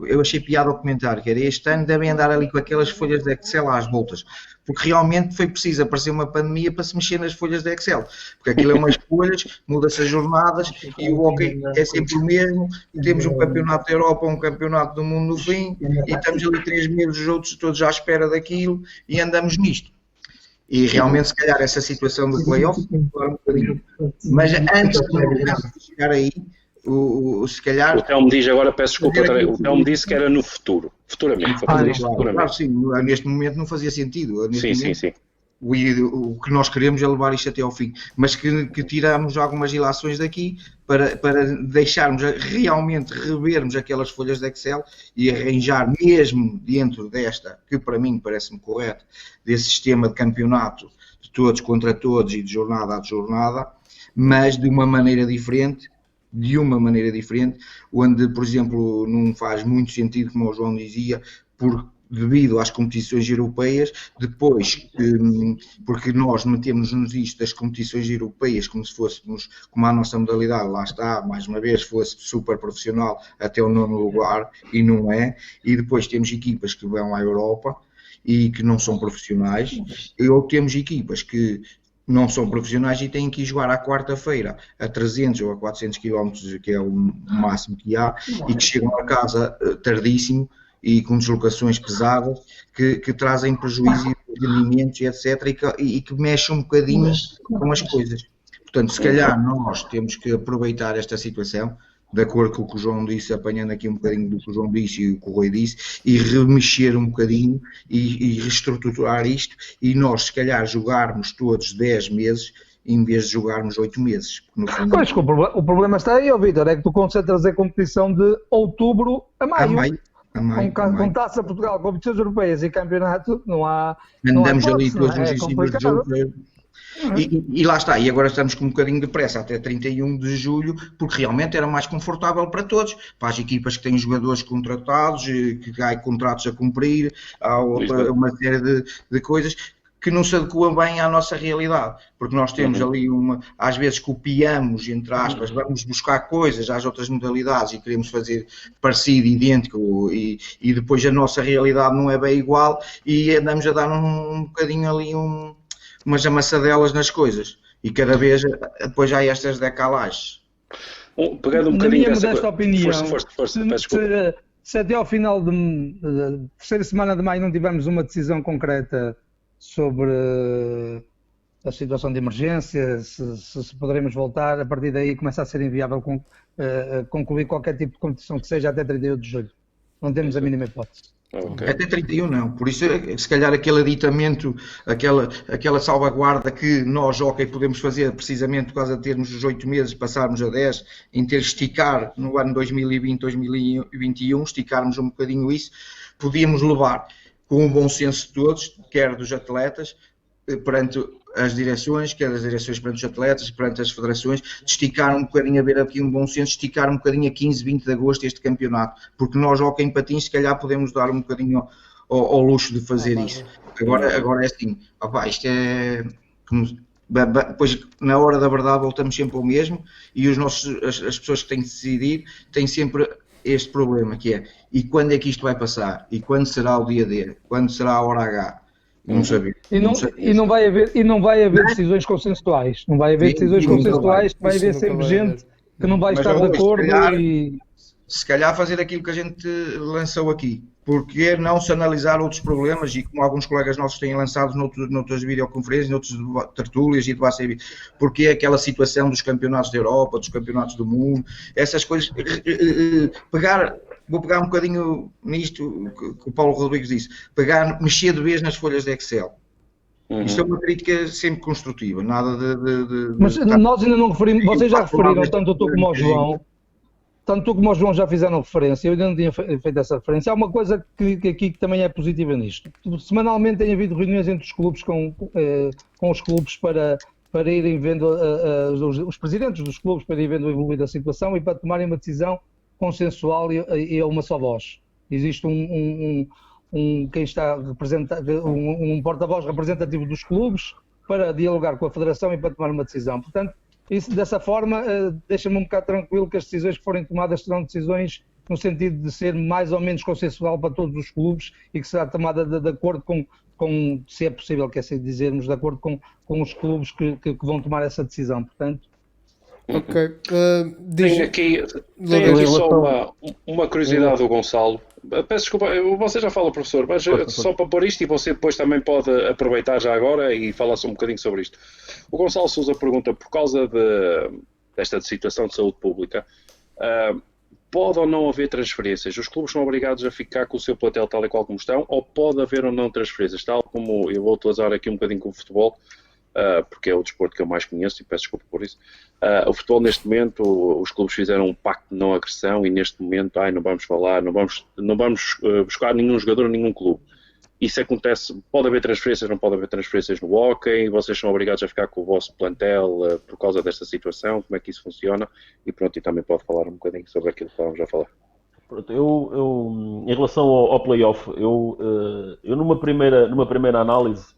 Speaker 4: eu achei piada ao comentário, que era este ano devem andar ali com aquelas folhas de Excel às voltas, porque realmente foi preciso aparecer uma pandemia para se mexer nas folhas de Excel, porque aquilo é umas folhas, muda-se as jornadas e o hockey é sempre o mesmo, e temos um campeonato da Europa, um campeonato do mundo no fim, e estamos ali 3 meses, os outros todos à espera daquilo, e andamos nisto. E realmente, se calhar, essa situação do playoff, mas antes de chegar aí, se calhar...
Speaker 5: O Telmo diz agora, peço desculpa, o Telmo disse que era no futuro, futuramente, para fazer isto futuramente.
Speaker 4: Claro, sim, neste momento não fazia sentido.
Speaker 5: Sim.
Speaker 4: O que nós queremos é levar isto até ao fim, mas que tiramos algumas ilações daqui para deixarmos realmente revermos aquelas folhas de Excel e arranjar mesmo dentro desta, que para mim parece-me correto, desse sistema de campeonato de todos contra todos e de jornada a jornada, mas de uma maneira diferente, onde, por exemplo, não faz muito sentido, como o João dizia, devido às competições europeias, depois, porque nós metemos-nos isto das competições europeias como se fôssemos, como a nossa modalidade, lá está, mais uma vez, fosse super profissional até o 9º lugar, e não é, e depois temos equipas que vão à Europa e que não são profissionais, ou temos equipas que não são profissionais e têm que ir jogar à quarta-feira a 300 ou a 400 km, que é o máximo que há, e que chegam a casa tardíssimo e com deslocações pesadas que trazem prejuízo de rendimentos, etc., e que mexem um bocadinho com as coisas. Portanto, se calhar nós temos que aproveitar esta situação, de acordo com o que o João disse, apanhando aqui um bocadinho do que o João disse e o que o Rui disse, e remexer um bocadinho e reestruturar isto, e nós, se calhar, jogarmos todos 10 meses em vez de jogarmos 8 meses. No fundo,
Speaker 2: pois, o problema está aí, Vítor, é que tu concentras a competição de outubro a maio. Com Taça Portugal, competições europeias e campeonato, não há...
Speaker 4: Andamos ali todos nos ensídios de jogo. E lá está, e agora estamos com um bocadinho de pressa até 31 de julho, porque realmente era mais confortável para todos, para as equipas que têm jogadores contratados, que há contratos a cumprir, há uma série de coisas que não se adequam bem à nossa realidade, porque nós temos ali às vezes copiamos, entre aspas, vamos buscar coisas às outras modalidades e queremos fazer parecido, idêntico, e depois a nossa realidade não é bem igual e andamos a dar um bocadinho ali umas amassadelas nas coisas, e cada vez depois há estas decalagens.
Speaker 5: Pegando um bocadinho dessa
Speaker 2: opinião,
Speaker 5: força,
Speaker 2: se até ao final da terceira semana de maio não tivermos uma decisão concreta sobre a situação de emergência, se poderemos voltar, a partir daí começa a ser inviável concluir qualquer tipo de competição que seja até 31 de julho. Não temos a mínima hipótese.
Speaker 4: Okay. Até 31 não, por isso se calhar aquele aditamento, aquela salvaguarda que nós, podemos fazer precisamente por causa de termos os 8 meses, passarmos a 10, em ter esticar no ano 2020, 2021, esticarmos um bocadinho isso, podíamos levar com o bom senso de todos, quer dos atletas, perante as direções, quer das direções perante os atletas, perante as federações, de esticar um bocadinho, a ver aqui um bom senso, esticar um bocadinho a 15, 20 de agosto este campeonato, porque nós, em patins, se calhar podemos dar um bocadinho ao luxo de fazer isso. Agora é assim, isto é... Depois, na hora da verdade, voltamos sempre ao mesmo, e as pessoas que têm de decidir têm sempre este problema, que é, e quando é que isto vai passar? E quando será o dia D? Quando será a hora H? Não sabia.
Speaker 2: E não vai haver decisões consensuais. Não vai haver decisões consensuais, vai haver sempre gente que não vai estar de acordo
Speaker 4: se calhar fazer aquilo que a gente lançou aqui. Porque não se analisar outros problemas, e como alguns colegas nossos têm lançado noutras videoconferências, noutras tertúlias e debates, porque é aquela situação dos campeonatos da Europa, dos campeonatos do mundo, essas coisas, vou pegar um bocadinho nisto que o Paulo Rodrigues disse, mexer de vez nas folhas de Excel. Isto é uma crítica sempre construtiva, nada de
Speaker 2: Mas nós ainda não referimos, vocês já referiram, tanto tu como o João, já fizeram referência, eu ainda não tinha feito essa referência. Há uma coisa que aqui que também é positiva nisto. Semanalmente tem havido reuniões entre os clubes com os clubes para irem vendo, os presidentes dos clubes para irem vendo o evoluir da situação e para tomarem uma decisão consensual e a uma só voz. Existe quem está um porta-voz representativo dos clubes para dialogar com a Federação e para tomar uma decisão. Portanto, isso, dessa forma, deixa-me um bocado tranquilo que as decisões que forem tomadas serão decisões no sentido de ser mais ou menos consensual para todos os clubes e que será tomada de acordo com, se é possível, que é assim dizermos, de acordo com os clubes que vão tomar essa decisão. Portanto,
Speaker 1: Ok.
Speaker 5: Tenho aqui só uma curiosidade do Gonçalo. Peço desculpa, você já fala, professor, mas só para pôr isto, e você depois também pode aproveitar já agora e falar só um bocadinho sobre isto. O Gonçalo Sousa pergunta, por causa desta situação de saúde pública, pode ou não haver transferências? Os clubes são obrigados a ficar com o seu plantel tal e qual como estão, ou pode haver ou não transferências? Tal como eu vou utilizar aqui um bocadinho com o futebol, porque é o desporto que eu mais conheço e peço desculpa por isso. O futebol, neste momento, os clubes fizeram um pacto de não agressão e neste momento não vamos falar, não vamos buscar nenhum jogador, nenhum clube. Isso acontece, pode haver transferências, não pode haver transferências no hóquei, vocês são obrigados a ficar com o vosso plantel por causa desta situação, como é que isso funciona? E pronto, e também pode falar um bocadinho sobre aquilo que estávamos a falar.
Speaker 3: Pronto, eu em relação ao play-off, eu numa primeira análise,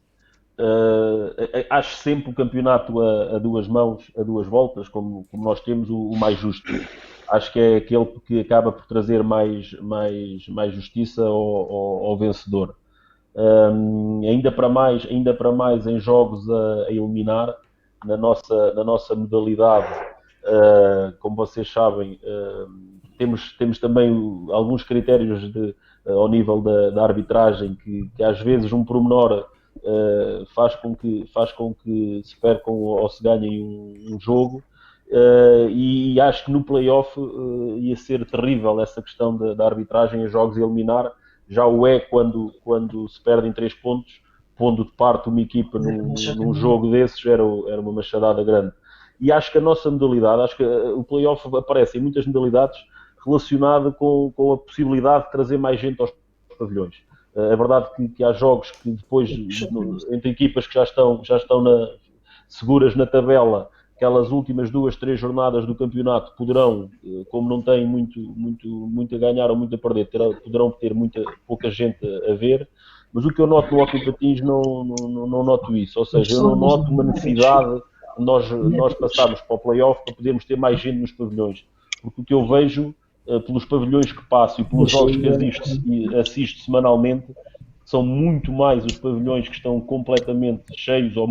Speaker 3: acho sempre o campeonato a duas mãos, a duas voltas, como nós temos, o mais justo. Acho que é aquele que acaba por trazer mais justiça ao vencedor. Ainda para mais em jogos a eliminar, na nossa modalidade, como vocês sabem, temos também alguns critérios ao nível da arbitragem que às vezes um pormenor faz com que se percam ou se ganhem um jogo, e acho que no play-off ia ser terrível essa questão da arbitragem em jogos a eliminar. Já o é quando se perdem 3 pontos, pondo de parte uma equipa num jogo desses, era uma machadada grande. E acho que a nossa modalidade, acho que o play-off aparece em muitas modalidades relacionado com a possibilidade de trazer mais gente aos pavilhões. É verdade que há jogos que depois, entre equipas que já estão seguras na tabela, aquelas últimas 2, 3 jornadas do campeonato poderão, como não têm muito a ganhar ou muito a perder, poderão ter pouca gente a ver, mas o que eu noto no hóquei patins não noto isso, ou seja, eu não noto uma necessidade de nós passarmos para o play-off para podermos ter mais gente nos pavilhões, porque o que eu vejo pelos pavilhões que passo e pelos jogos que assisto semanalmente, são muito mais os pavilhões que estão completamente cheios ou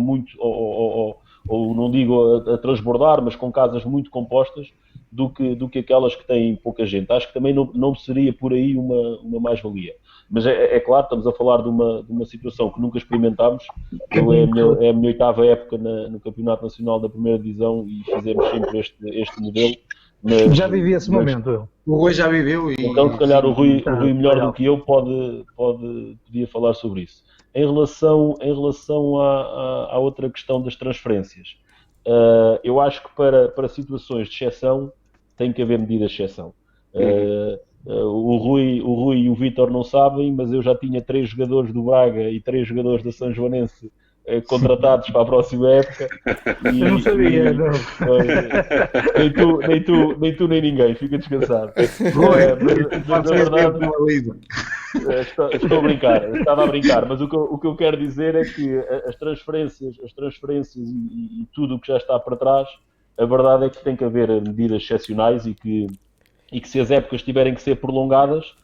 Speaker 3: não digo a transbordar, mas com casas muito compostas, do que aquelas que têm pouca gente. Acho que também não seria por aí uma mais-valia. Mas é claro, estamos a falar de uma situação que nunca experimentámos. É a minha 8ª época no Campeonato Nacional da Primeira Divisão e fizemos sempre este modelo.
Speaker 2: Já vivi esse momento.
Speaker 4: O Rui já viveu.
Speaker 3: Então, se calhar, o Rui melhor do que eu podia falar sobre isso. Em relação à outra questão das transferências, eu acho que para situações de exceção tem que haver medidas de exceção. O Rui e o Vítor não sabem, mas eu já tinha 3 jogadores do Braga e 3 jogadores da São Joanense contratados para a próxima época.
Speaker 2: Eu não sabia, não.
Speaker 3: Nem tu nem ninguém, fica descansado. Mas na verdade, estou a brincar, estava a brincar, mas o que eu quero dizer é que as transferências e tudo o que já está para trás, a verdade é que tem que haver medidas excepcionais e que se as épocas tiverem que ser prolongadas,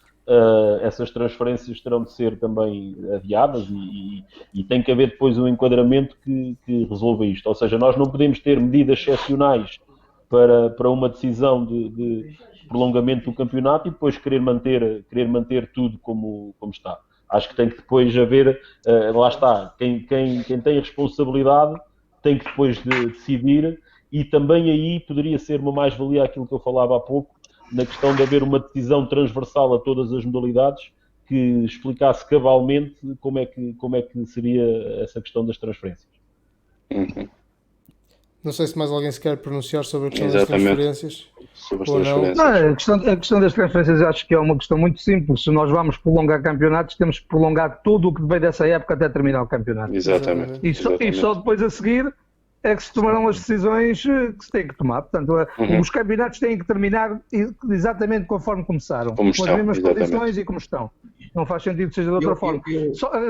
Speaker 3: essas transferências terão de ser também adiadas e tem que haver depois um enquadramento que resolva isto. Ou seja, nós não podemos ter medidas excepcionais para uma decisão de prolongamento do campeonato e depois querer manter tudo como está. Acho que tem que depois haver, lá está, quem tem a responsabilidade tem que depois decidir, e também aí poderia ser uma mais-valia aquilo que eu falava há pouco, na questão de haver uma decisão transversal a todas as modalidades que explicasse cabalmente como é que seria essa questão das transferências.
Speaker 1: Não sei se mais alguém se quer pronunciar sobre a questão das transferências.
Speaker 5: Sobre as transferências.
Speaker 2: Não, a questão das transferências acho que é uma questão muito simples. Se nós vamos prolongar campeonatos, temos que prolongar tudo o que veio dessa época até terminar o campeonato.
Speaker 5: Exatamente.
Speaker 2: E só depois a seguir é que se tomarão as decisões que se têm que tomar. Portanto, os campeonatos têm que terminar exatamente conforme começaram. Com as mesmas condições e como estão. Não faz sentido que seja de outra forma.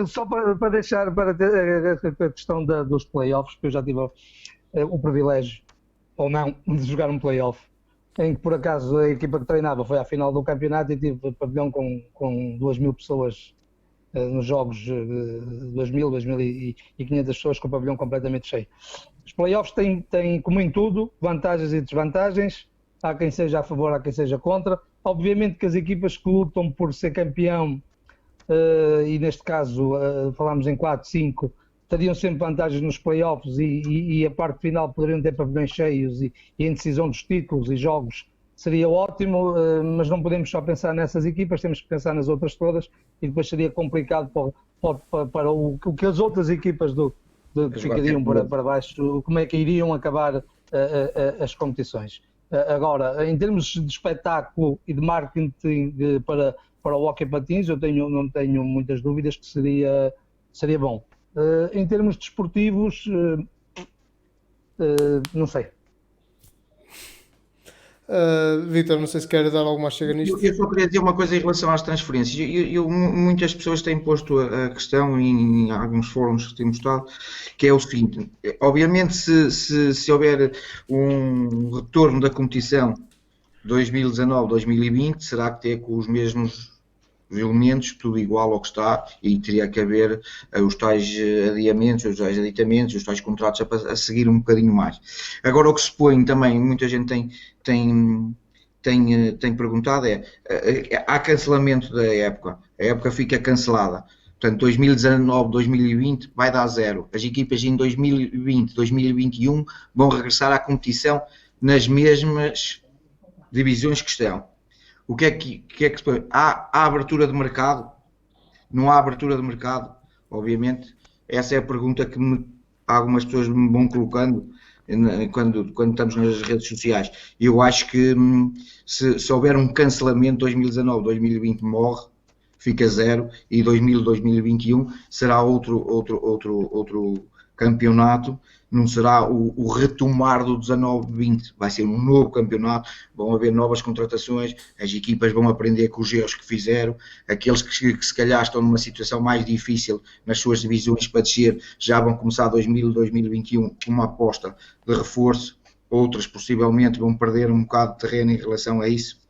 Speaker 2: Só para deixar para a questão dos play-offs, que eu já tive o privilégio, ou não, de jogar um play-off. em que por acaso a equipa que treinava foi à final do campeonato e tive pavilhão com 2.000 pessoas nos jogos de 2.000, 2.500 pessoas com o pavilhão completamente cheio. Os playoffs têm, como em tudo, vantagens e desvantagens. Há quem seja a favor, há quem seja contra. Obviamente que as equipas que lutam por ser campeão, e neste caso falámos em 4, 5, teriam sempre vantagens nos playoffs e a parte final poderiam ter pavilhões cheios e em decisão dos títulos e jogos seria ótimo, mas não podemos só pensar nessas equipas, temos que pensar nas outras todas e depois seria complicado para o que as outras equipas que ficariam para baixo, como é que iriam acabar as competições. Agora, em termos de espetáculo e de marketing para o hóquei patins, não tenho muitas dúvidas que seria bom. Em termos desportivos, não sei.
Speaker 1: Vítor, não sei se quer dar alguma chega nisto.
Speaker 4: Eu só queria dizer uma coisa em relação às transferências. Muitas pessoas têm posto a questão em alguns fóruns que temos estado, que é o seguinte: obviamente, se houver um retorno da competição 2019-2020, será que ter com os mesmos elementos, tudo igual ao que está, e teria que haver os tais adiamentos, os tais aditamentos, os tais contratos a seguir um bocadinho mais. Agora, o que se põe também, muita gente tem perguntado há cancelamento da época, a época fica cancelada, portanto 2019, 2020 vai dar zero, as equipas em 2020, 2021 vão regressar à competição nas mesmas divisões que estão. O que é que se põe? Há abertura de mercado? Não há abertura de mercado? Obviamente, essa é a pergunta que algumas pessoas me vão colocando quando estamos nas redes sociais. Eu acho que se houver um cancelamento, 2019, 2020 morre, fica zero, e 2021 será outro campeonato. Não será o retomar do 19-20, vai ser um novo campeonato, vão haver novas contratações, as equipas vão aprender com os erros que fizeram, aqueles que se calhar estão numa situação mais difícil nas suas divisões para descer, já vão começar 2021 com uma aposta de reforço, outras possivelmente vão perder um bocado de terreno em relação a isso.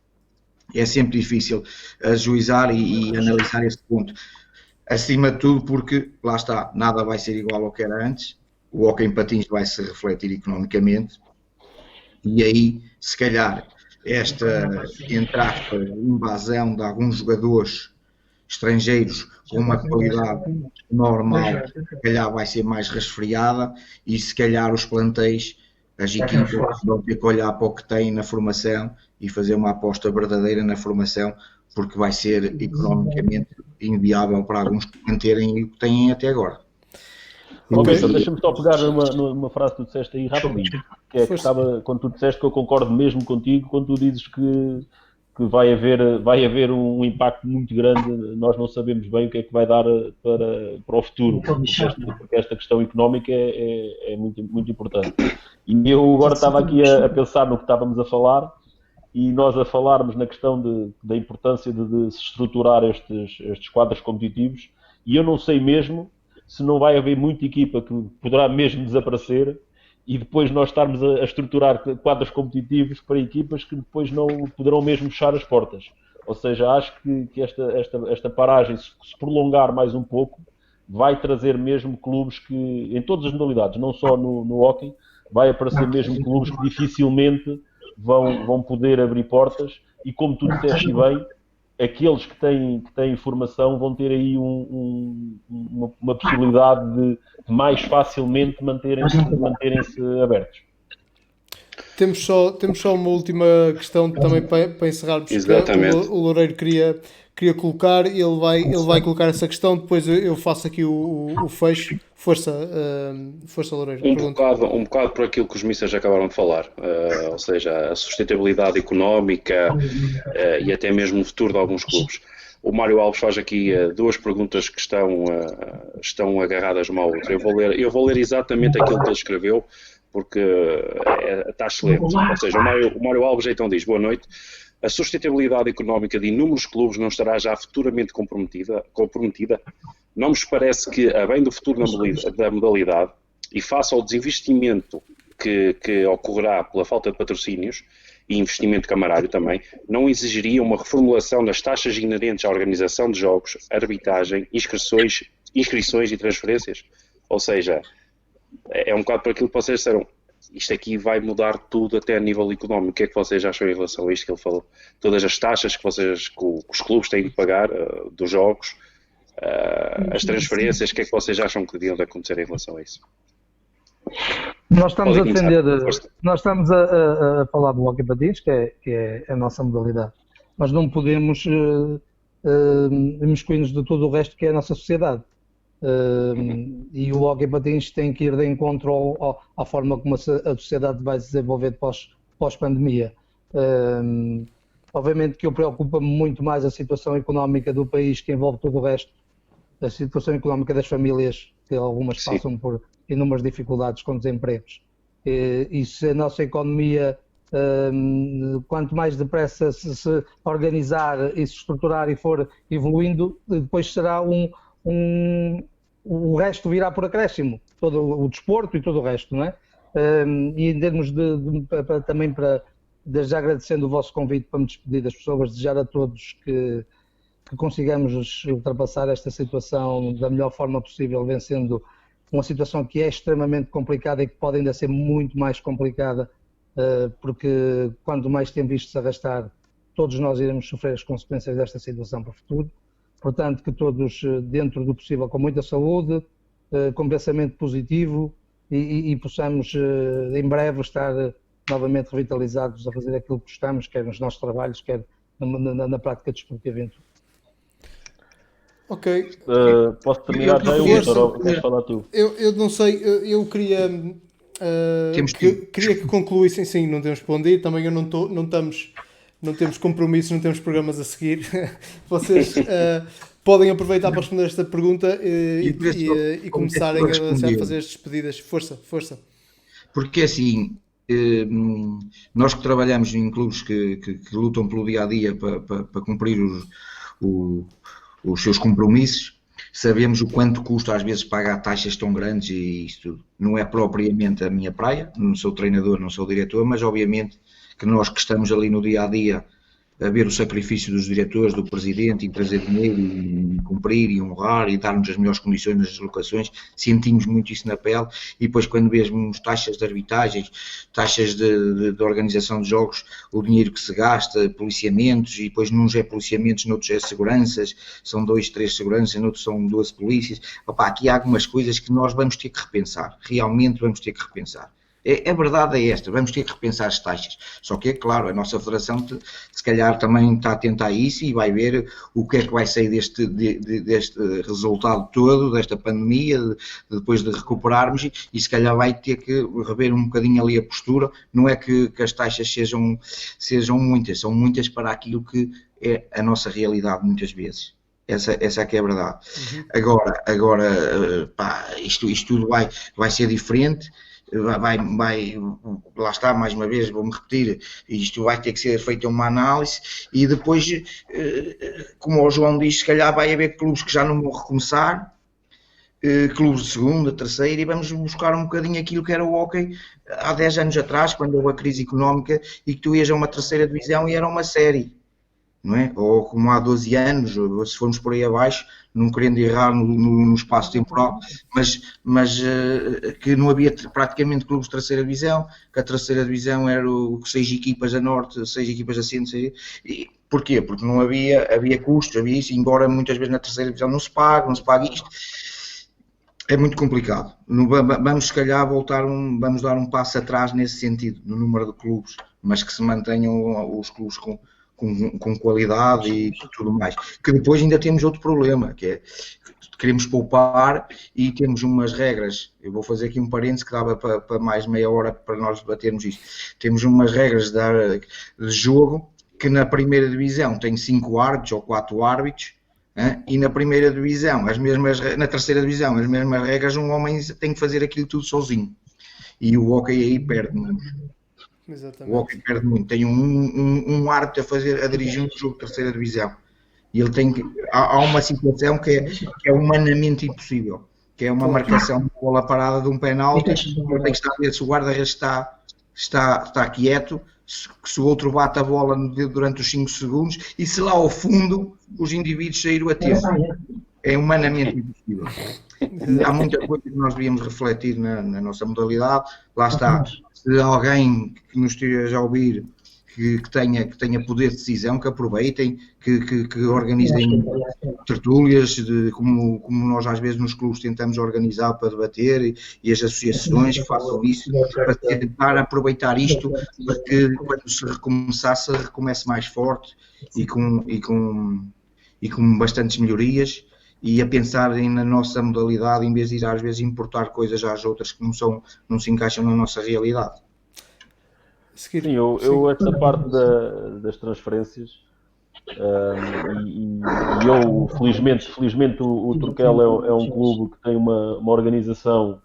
Speaker 4: É sempre difícil ajuizar e analisar este ponto. Acima de tudo, porque, lá está, nada vai ser igual ao que era antes, o hóquei em patins vai se refletir economicamente, e aí, se calhar, esta, entre aspas, invasão de alguns jogadores estrangeiros com uma qualidade normal, se calhar vai ser mais resfriada, e se calhar os plantéis, as equipas vão ter que olhar para o que têm na formação e fazer uma aposta verdadeira na formação, porque vai ser economicamente inviável para alguns que manterem o que têm até agora.
Speaker 3: Deixa-me só pegar numa frase que tu disseste aí rapidinho, que é que estava, quando tu disseste, que eu concordo mesmo contigo, quando tu dizes que vai haver um impacto muito grande, nós não sabemos bem o que é que vai dar para o futuro, porque esta questão económica é muito, muito importante. E eu agora estava aqui a pensar no que estávamos a falar, e nós a falarmos na questão da importância de se estruturar estes quadros competitivos, e eu não sei mesmo se não vai haver muita equipa que poderá mesmo desaparecer e depois nós estarmos a estruturar quadros competitivos para equipas que depois não poderão mesmo fechar as portas. Ou seja, acho que esta paragem, se prolongar mais um pouco, vai trazer mesmo clubes que, em todas as modalidades, não só no hóquei, vai aparecer mesmo clubes que dificilmente vão poder abrir portas, e como tu disseste bem, aqueles que têm formação vão ter aí uma possibilidade de mais facilmente manterem-se abertos.
Speaker 1: Temos só uma última questão também para encerrarmos.
Speaker 5: Exatamente.
Speaker 1: O Loureiro queria colocar, ele vai colocar essa questão, depois eu faço aqui o fecho. Força Loureiro.
Speaker 5: Um bocado por aquilo que os missas acabaram de falar, ou seja, a sustentabilidade económica e até mesmo o futuro de alguns clubes. O Mário Alves faz aqui duas perguntas que estão agarradas uma à outra. Eu vou ler exatamente aquilo que ele escreveu, porque está excelente. Ou seja, o Mário Alves então diz: boa noite. A sustentabilidade económica de inúmeros clubes não estará já futuramente comprometida? Não nos parece que, a bem do futuro da modalidade e face ao desinvestimento que ocorrerá pela falta de patrocínios, e investimento camarário também, não exigiria uma reformulação das taxas inerentes à organização de jogos, arbitragem, inscrições e transferências? Ou seja, é um bocado por aquilo que vocês disseram. Isto aqui vai mudar tudo até a nível económico. O que é que vocês acham em relação a isto que ele falou? Todas as taxas que os clubes têm de pagar dos jogos, as transferências, o que é que vocês acham que deviam de acontecer em relação a isso?
Speaker 2: Nós estamos a defender, nós estamos a falar do hóquei patins, que é a nossa modalidade, mas não podemos imiscuir-nos de todo o resto que é a nossa sociedade. E o hóquei patins tem que ir de encontro à forma como a sociedade vai se desenvolver pós-pandemia. Obviamente que eu preocupa-me muito mais a situação económica do país, que envolve todo o resto, a situação económica das famílias, que algumas passam por inúmeras dificuldades com desempregos. E se a nossa economia, quanto mais depressa se organizar e se estruturar e for evoluindo, depois será o resto virá por acréscimo, todo o desporto e todo o resto, não é? E em termos também desde já agradecendo o vosso convite para me despedir das pessoas, desejar a todos que consigamos ultrapassar esta situação da melhor forma possível, vencendo uma situação que é extremamente complicada e que pode ainda ser muito mais complicada, porque quanto mais tempo isto se arrastar, todos nós iremos sofrer as consequências desta situação para o futuro. Portanto, que todos, dentro do possível, com muita saúde, com pensamento positivo e possamos, em breve, estar novamente revitalizados a fazer aquilo que gostamos, quer nos nossos trabalhos, quer na prática desportiva em tudo.
Speaker 1: Ok.
Speaker 3: Posso terminar já, Vitor? Queres falar tu?
Speaker 1: Eu não sei, eu queria que concluíssem, sim, não temos para onde ir, também não temos compromissos, não temos programas a seguir. Vocês podem aproveitar para responder esta pergunta e começarem a fazer as despedidas. Força.
Speaker 4: Porque assim, nós que trabalhamos em clubes que lutam pelo dia-a-dia para cumprir os seus compromissos, sabemos o quanto custa às vezes pagar taxas tão grandes e isso tudo. Não é propriamente a minha praia, não sou treinador, não sou diretor, mas obviamente que nós que estamos ali no dia-a-dia a ver o sacrifício dos diretores, do presidente, em trazer dinheiro e cumprir e honrar e dar-nos as melhores condições nas deslocações, sentimos muito isso na pele. E depois quando vemos taxas de arbitragens, taxas de organização de jogos, o dinheiro que se gasta, policiamentos, e depois nos é policiamentos, noutros é seguranças, são 2, 3 seguranças, noutros são 12 polícias. Opa, aqui há algumas coisas que nós vamos ter que repensar, realmente vamos ter que repensar. A verdade é esta, vamos ter que repensar as taxas. Só que é claro, a nossa federação se calhar também está atenta a isso e vai ver o que é que vai sair deste resultado todo, desta pandemia, depois de recuperarmos, e se calhar vai ter que rever um bocadinho ali a postura. Não é que as taxas sejam muitas, são muitas para aquilo que é a nossa realidade muitas vezes. Essa é que é a verdade. Agora isto tudo vai ser diferente. Lá está, mais uma vez, vou-me repetir, isto vai ter que ser feita uma análise e depois, como o João diz, se calhar vai haver clubes que já não vão recomeçar, clubes de segunda, terceira, e vamos buscar um bocadinho aquilo que era o hóquei há 10 anos atrás, quando houve a crise económica e que tu ias a uma terceira divisão e era uma série. Não é? Ou como há 12 anos, ou se formos por aí abaixo, não querendo errar no espaço temporal, mas que não havia praticamente clubes de terceira divisão, que a terceira divisão era 6 equipas a norte, 6 equipas a centro. E porquê? Porque não havia custos, havia isso, embora muitas vezes na terceira divisão não se paga isto. É muito complicado. Vamos se calhar vamos dar um passo atrás nesse sentido, no número de clubes, mas que se mantenham os clubes com qualidade e tudo mais. Que depois ainda temos outro problema, que é queremos poupar e temos umas regras. Eu vou fazer aqui um parênteses que dava para mais meia hora para nós debatermos isto. Temos umas regras de jogo que na primeira divisão tem 5 árbitros ou 4 árbitros, e na primeira divisão, na terceira divisão, as mesmas regras, um homem tem que fazer aquilo tudo sozinho. E o hóquei aí perde muito.
Speaker 1: Exatamente.
Speaker 4: O hóquei perde muito. Tem um árbitro a dirigir um jogo de terceira divisão. E ele tem que. Há uma situação que é humanamente impossível, que é uma marcação de bola parada de um penalti. Ele tem que estar a ver se o guarda-redes está quieto, se o outro bate a bola durante os 5 segundos e se lá ao fundo os indivíduos saíram a tempo. É humanamente impossível. Há muita coisa que nós devíamos refletir na nossa modalidade. Lá está, se alguém que nos esteja a ouvir que tenha poder de decisão, que aproveitem, que organizem tertúlias, como nós às vezes nos clubes tentamos organizar para debater, e as associações que façam isso, para tentar aproveitar isto, para que quando se recomeçar, se recomece mais forte e com bastantes melhorias, e a pensarem na nossa modalidade, em vez de ir às vezes importar coisas às outras que não se encaixam na nossa realidade.
Speaker 3: Sim, eu essa parte das transferências, e eu, felizmente o Turquel é um clube que tem uma organização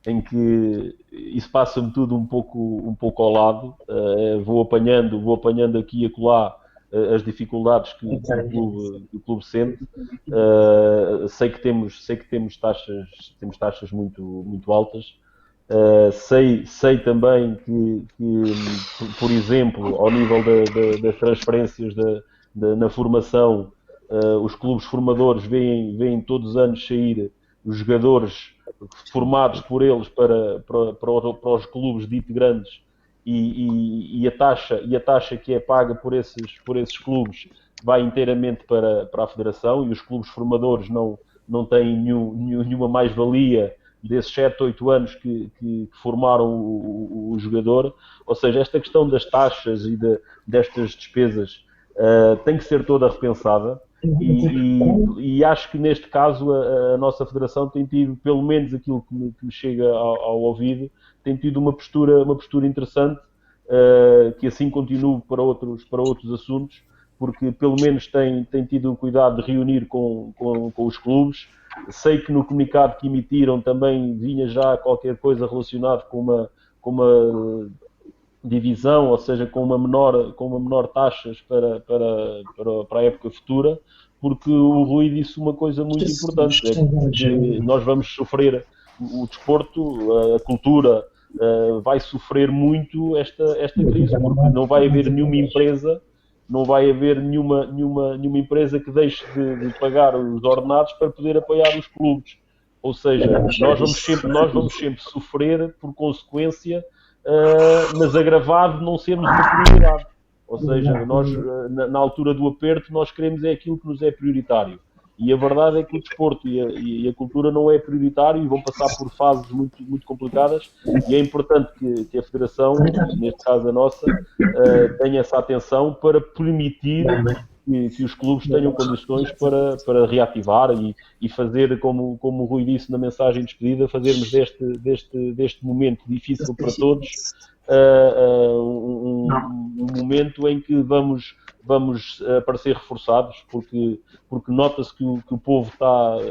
Speaker 3: em que isso passa-me tudo um pouco ao lado, vou apanhando aqui e acolá as dificuldades que o clube sente. Sei que temos taxas muito altas. Sei também que, por exemplo, ao nível das transferências na formação, os clubes formadores veem todos os anos sair os jogadores formados por eles para os clubes dito grandes, e a taxa que é paga por esses clubes vai inteiramente para a federação, e os clubes formadores não têm nenhuma mais-valia desses 7, 8 anos que formaram o jogador. Ou seja, esta questão das taxas e destas despesas tem que ser toda repensada, e acho que neste caso a nossa federação tem tido, pelo menos aquilo que me chega ao ouvido, tem tido uma postura interessante, que assim continue para outros assuntos, porque pelo menos tem tido o cuidado de reunir com os clubes. Sei que no comunicado que emitiram também vinha já qualquer coisa relacionada com uma divisão, ou seja, com uma menor taxas para a época futura, porque o Rui disse uma coisa muito importante, é que nós vamos sofrer, o desporto, a cultura, vai sofrer muito esta crise, porque não vai haver nenhuma empresa que deixe de pagar os ordenados para poder apoiar os clubes. Ou seja, nós vamos sempre sofrer por consequência, mas agravado de não sermos uma prioridade. Ou seja, nós, na altura do aperto, nós queremos aquilo que nos é prioritário. E a verdade é que o desporto e a cultura não é prioritário, e vão passar por fases muito, muito complicadas, e é importante que a Federação, neste caso a nossa, tenha essa atenção para permitir que os clubes tenham condições para reativar e fazer, como o Rui disse na mensagem de despedida, fazermos deste momento difícil para todos um momento em que vamos aparecer reforçados, porque nota-se que o povo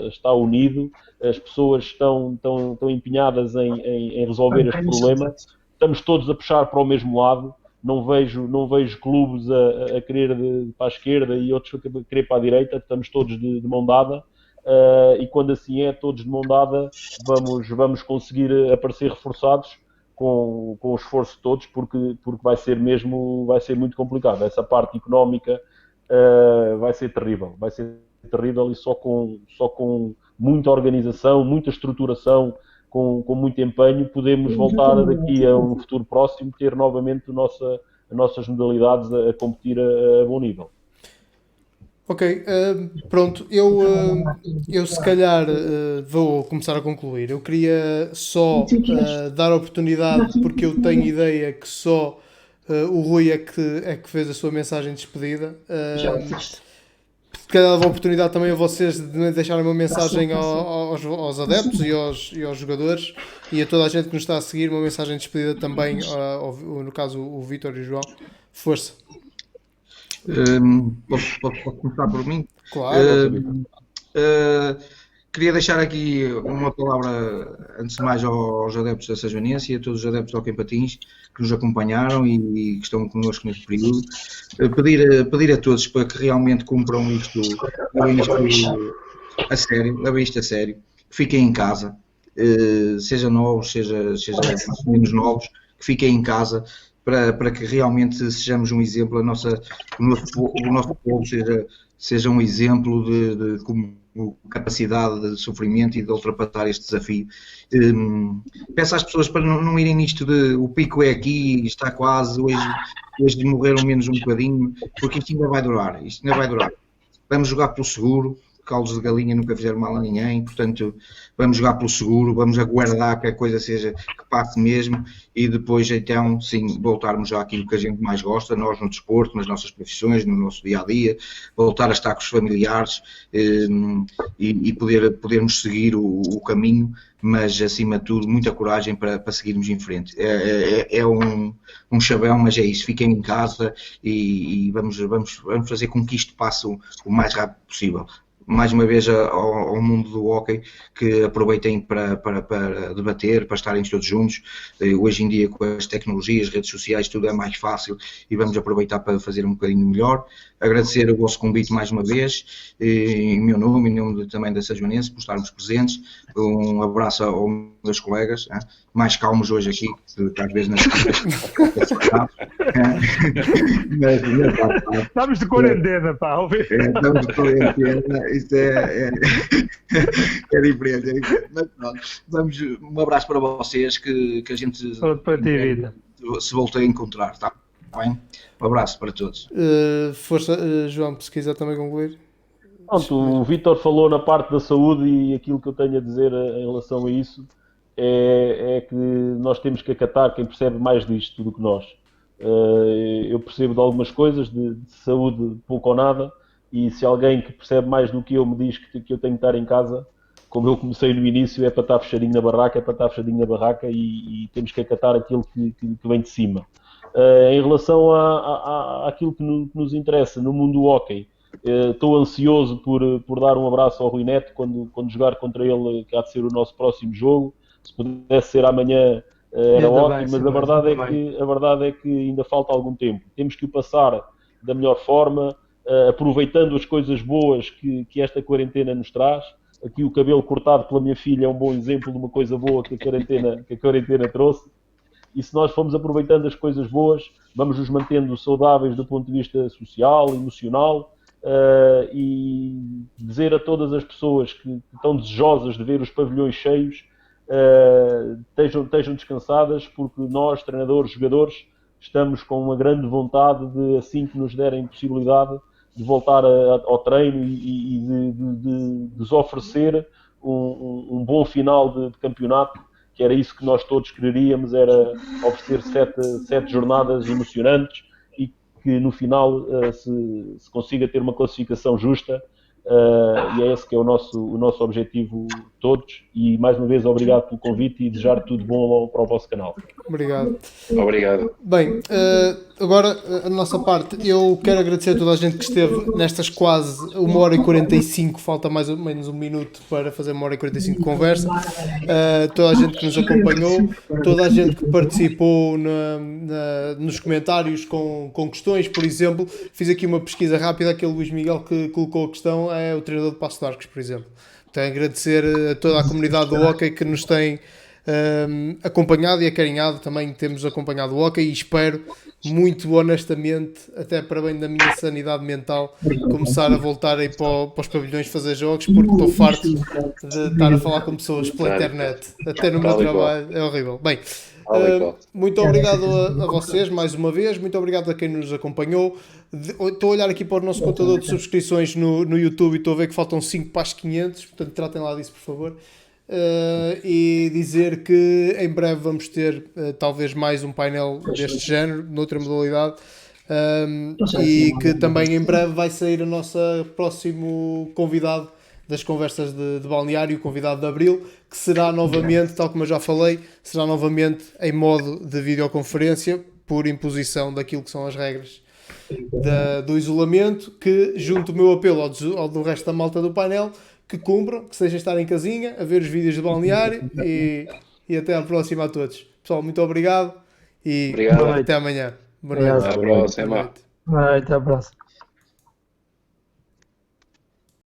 Speaker 3: está unido, as pessoas estão empenhadas em resolver este problema, estamos todos a puxar para o mesmo lado. Não vejo clubes a querer para a esquerda e outros a querer para a direita, estamos todos de mão dada, e quando assim é, todos de mão dada, vamos conseguir aparecer reforçados com o esforço de todos, porque vai ser muito complicado. Essa parte económica vai ser terrível, e só com muita organização, muita estruturação, com muito empenho, podemos voltar daqui a um futuro próximo, ter novamente as nossas modalidades a competir a bom nível.
Speaker 1: Ok, pronto, eu se calhar vou começar a concluir. Eu queria só dar a oportunidade, porque eu tenho ideia que só o Rui é que fez a sua mensagem de despedida. Se calhar dava a oportunidade também a vocês de deixarem uma mensagem aos adeptos e aos jogadores, e a toda a gente que nos está a seguir, uma mensagem de despedida também, no caso o Vítor e o João. Força.
Speaker 4: Posso começar por mim?
Speaker 1: Claro.
Speaker 4: Queria deixar aqui uma palavra, antes de mais, aos adeptos da Sanjoanense e a todos os adeptos do Hóquei Patins que nos acompanharam e que estão connosco neste período. Pedir a todos para que realmente cumpram isto, levem isto a sério, que fiquem em casa, seja novos, seja menos novos, que fiquem em casa, para que realmente sejamos um exemplo, o nosso povo seja um exemplo de como capacidade de sofrimento e de ultrapassar este desafio. Peço às pessoas para não irem nisto de o pico é aqui, está quase, hoje morreram menos um bocadinho, porque isto ainda vai durar, Vamos jogar pelo seguro, caldos de galinha nunca fizeram mal a ninguém, portanto vamos jogar pelo seguro, vamos aguardar que a coisa que passe mesmo e depois então sim voltarmos àquilo que a gente mais gosta, nós no desporto, nas nossas profissões, no nosso dia-a-dia, voltar a estar com os familiares e podermos seguir o caminho, mas acima de tudo muita coragem para seguirmos em frente. É um chavão, mas é isso, fiquem em casa e vamos fazer com que isto passe o mais rápido possível. Mais uma vez ao mundo do hóquei, que aproveitem para debater, para estarem todos juntos. Hoje em dia, com as tecnologias, redes sociais, tudo é mais fácil e vamos aproveitar para fazer um bocadinho melhor. Agradecer o vosso convite mais uma vez, em meu nome, em nome também da Sajoanense, por estarmos presentes. Um abraço aos meus colegas, mais calmos hoje aqui, que às vezes nas
Speaker 6: Estamos de quarentena, pá.
Speaker 4: Estamos de quarentena, isto é diferente. Mas pronto, um abraço para vocês, que a gente se volte a encontrar, está bem? Um abraço para todos.
Speaker 1: Força, João, se quiser também concluir.
Speaker 3: Pronto, o Vítor falou na parte da saúde e aquilo que eu tenho a dizer em relação a isso é que nós temos que acatar quem percebe mais disto do que nós. Eu percebo de algumas coisas, de saúde pouco ou nada, e se alguém que percebe mais do que eu me diz que eu tenho que estar em casa, como eu comecei no início, é para estar fechadinho na barraca, e temos que acatar aquilo que vem de cima. Em relação àquilo que nos interessa no mundo do hóquei, estou ansioso por dar um abraço ao Rui Neto quando jogar contra ele, que há de ser o nosso próximo jogo. Se pudesse ser amanhã era ótimo, mas a verdade é que ainda falta algum tempo. Temos que o passar da melhor forma, aproveitando as coisas boas que esta quarentena nos traz. Aqui o cabelo cortado pela minha filha é um bom exemplo de uma coisa boa que a quarentena trouxe. E se nós formos aproveitando as coisas boas, vamos nos mantendo saudáveis do ponto de vista social, emocional, e dizer a todas as pessoas que estão desejosas de ver os pavilhões cheios, estejam descansadas, porque nós, treinadores, jogadores, estamos com uma grande vontade de, assim que nos derem possibilidade, de voltar ao treino e de lhes oferecer um bom final de campeonato, que era isso que nós todos queríamos, era oferecer sete jornadas emocionantes e que no final se consiga ter uma classificação justa, e é esse que é o nosso objetivo todos. E mais uma vez obrigado pelo convite e desejar tudo bom para o vosso canal.
Speaker 1: Obrigado.
Speaker 5: Bem,
Speaker 1: agora a nossa parte, eu quero agradecer a toda a gente que esteve nestas quase 1h45, falta mais ou menos um minuto para fazer 1h45 de conversa, toda a gente que nos acompanhou, toda a gente que participou nos comentários com questões. Por exemplo, fiz aqui uma pesquisa rápida, aquele Luís Miguel que colocou a questão é o treinador de Paços de Arcos, por exemplo. Tenho a agradecer a toda a comunidade do hóquei que nos tem acompanhado e acarinhado. Também temos acompanhado o hóquei e espero, muito honestamente, até para bem da minha sanidade mental, começar a voltar aí para os pavilhões fazer jogos, porque estou farto de estar a falar com pessoas pela internet, até no meu trabalho, é horrível. Bem, muito obrigado a vocês mais uma vez, muito obrigado a quem nos acompanhou. Estou a olhar aqui para o nosso contador de subscrições no YouTube e estou a ver que faltam 5 para as 500, portanto tratem lá disso, por favor. E dizer que em breve vamos ter talvez mais um painel deste género, noutra modalidade, e que também em breve vai sair o nosso próximo convidado das conversas de balneário, o convidado de Abril, que será novamente, tal como eu já falei, será novamente em modo de videoconferência, por imposição daquilo que são as regras do isolamento, que junto o meu apelo ao do resto da malta do painel, que cumpram, que sejam estar em casinha, a ver os vídeos de balneário, e até à próxima a todos. Pessoal, muito obrigado e até amanhã. Boa noite.
Speaker 5: Até a próxima.
Speaker 2: Até a próxima.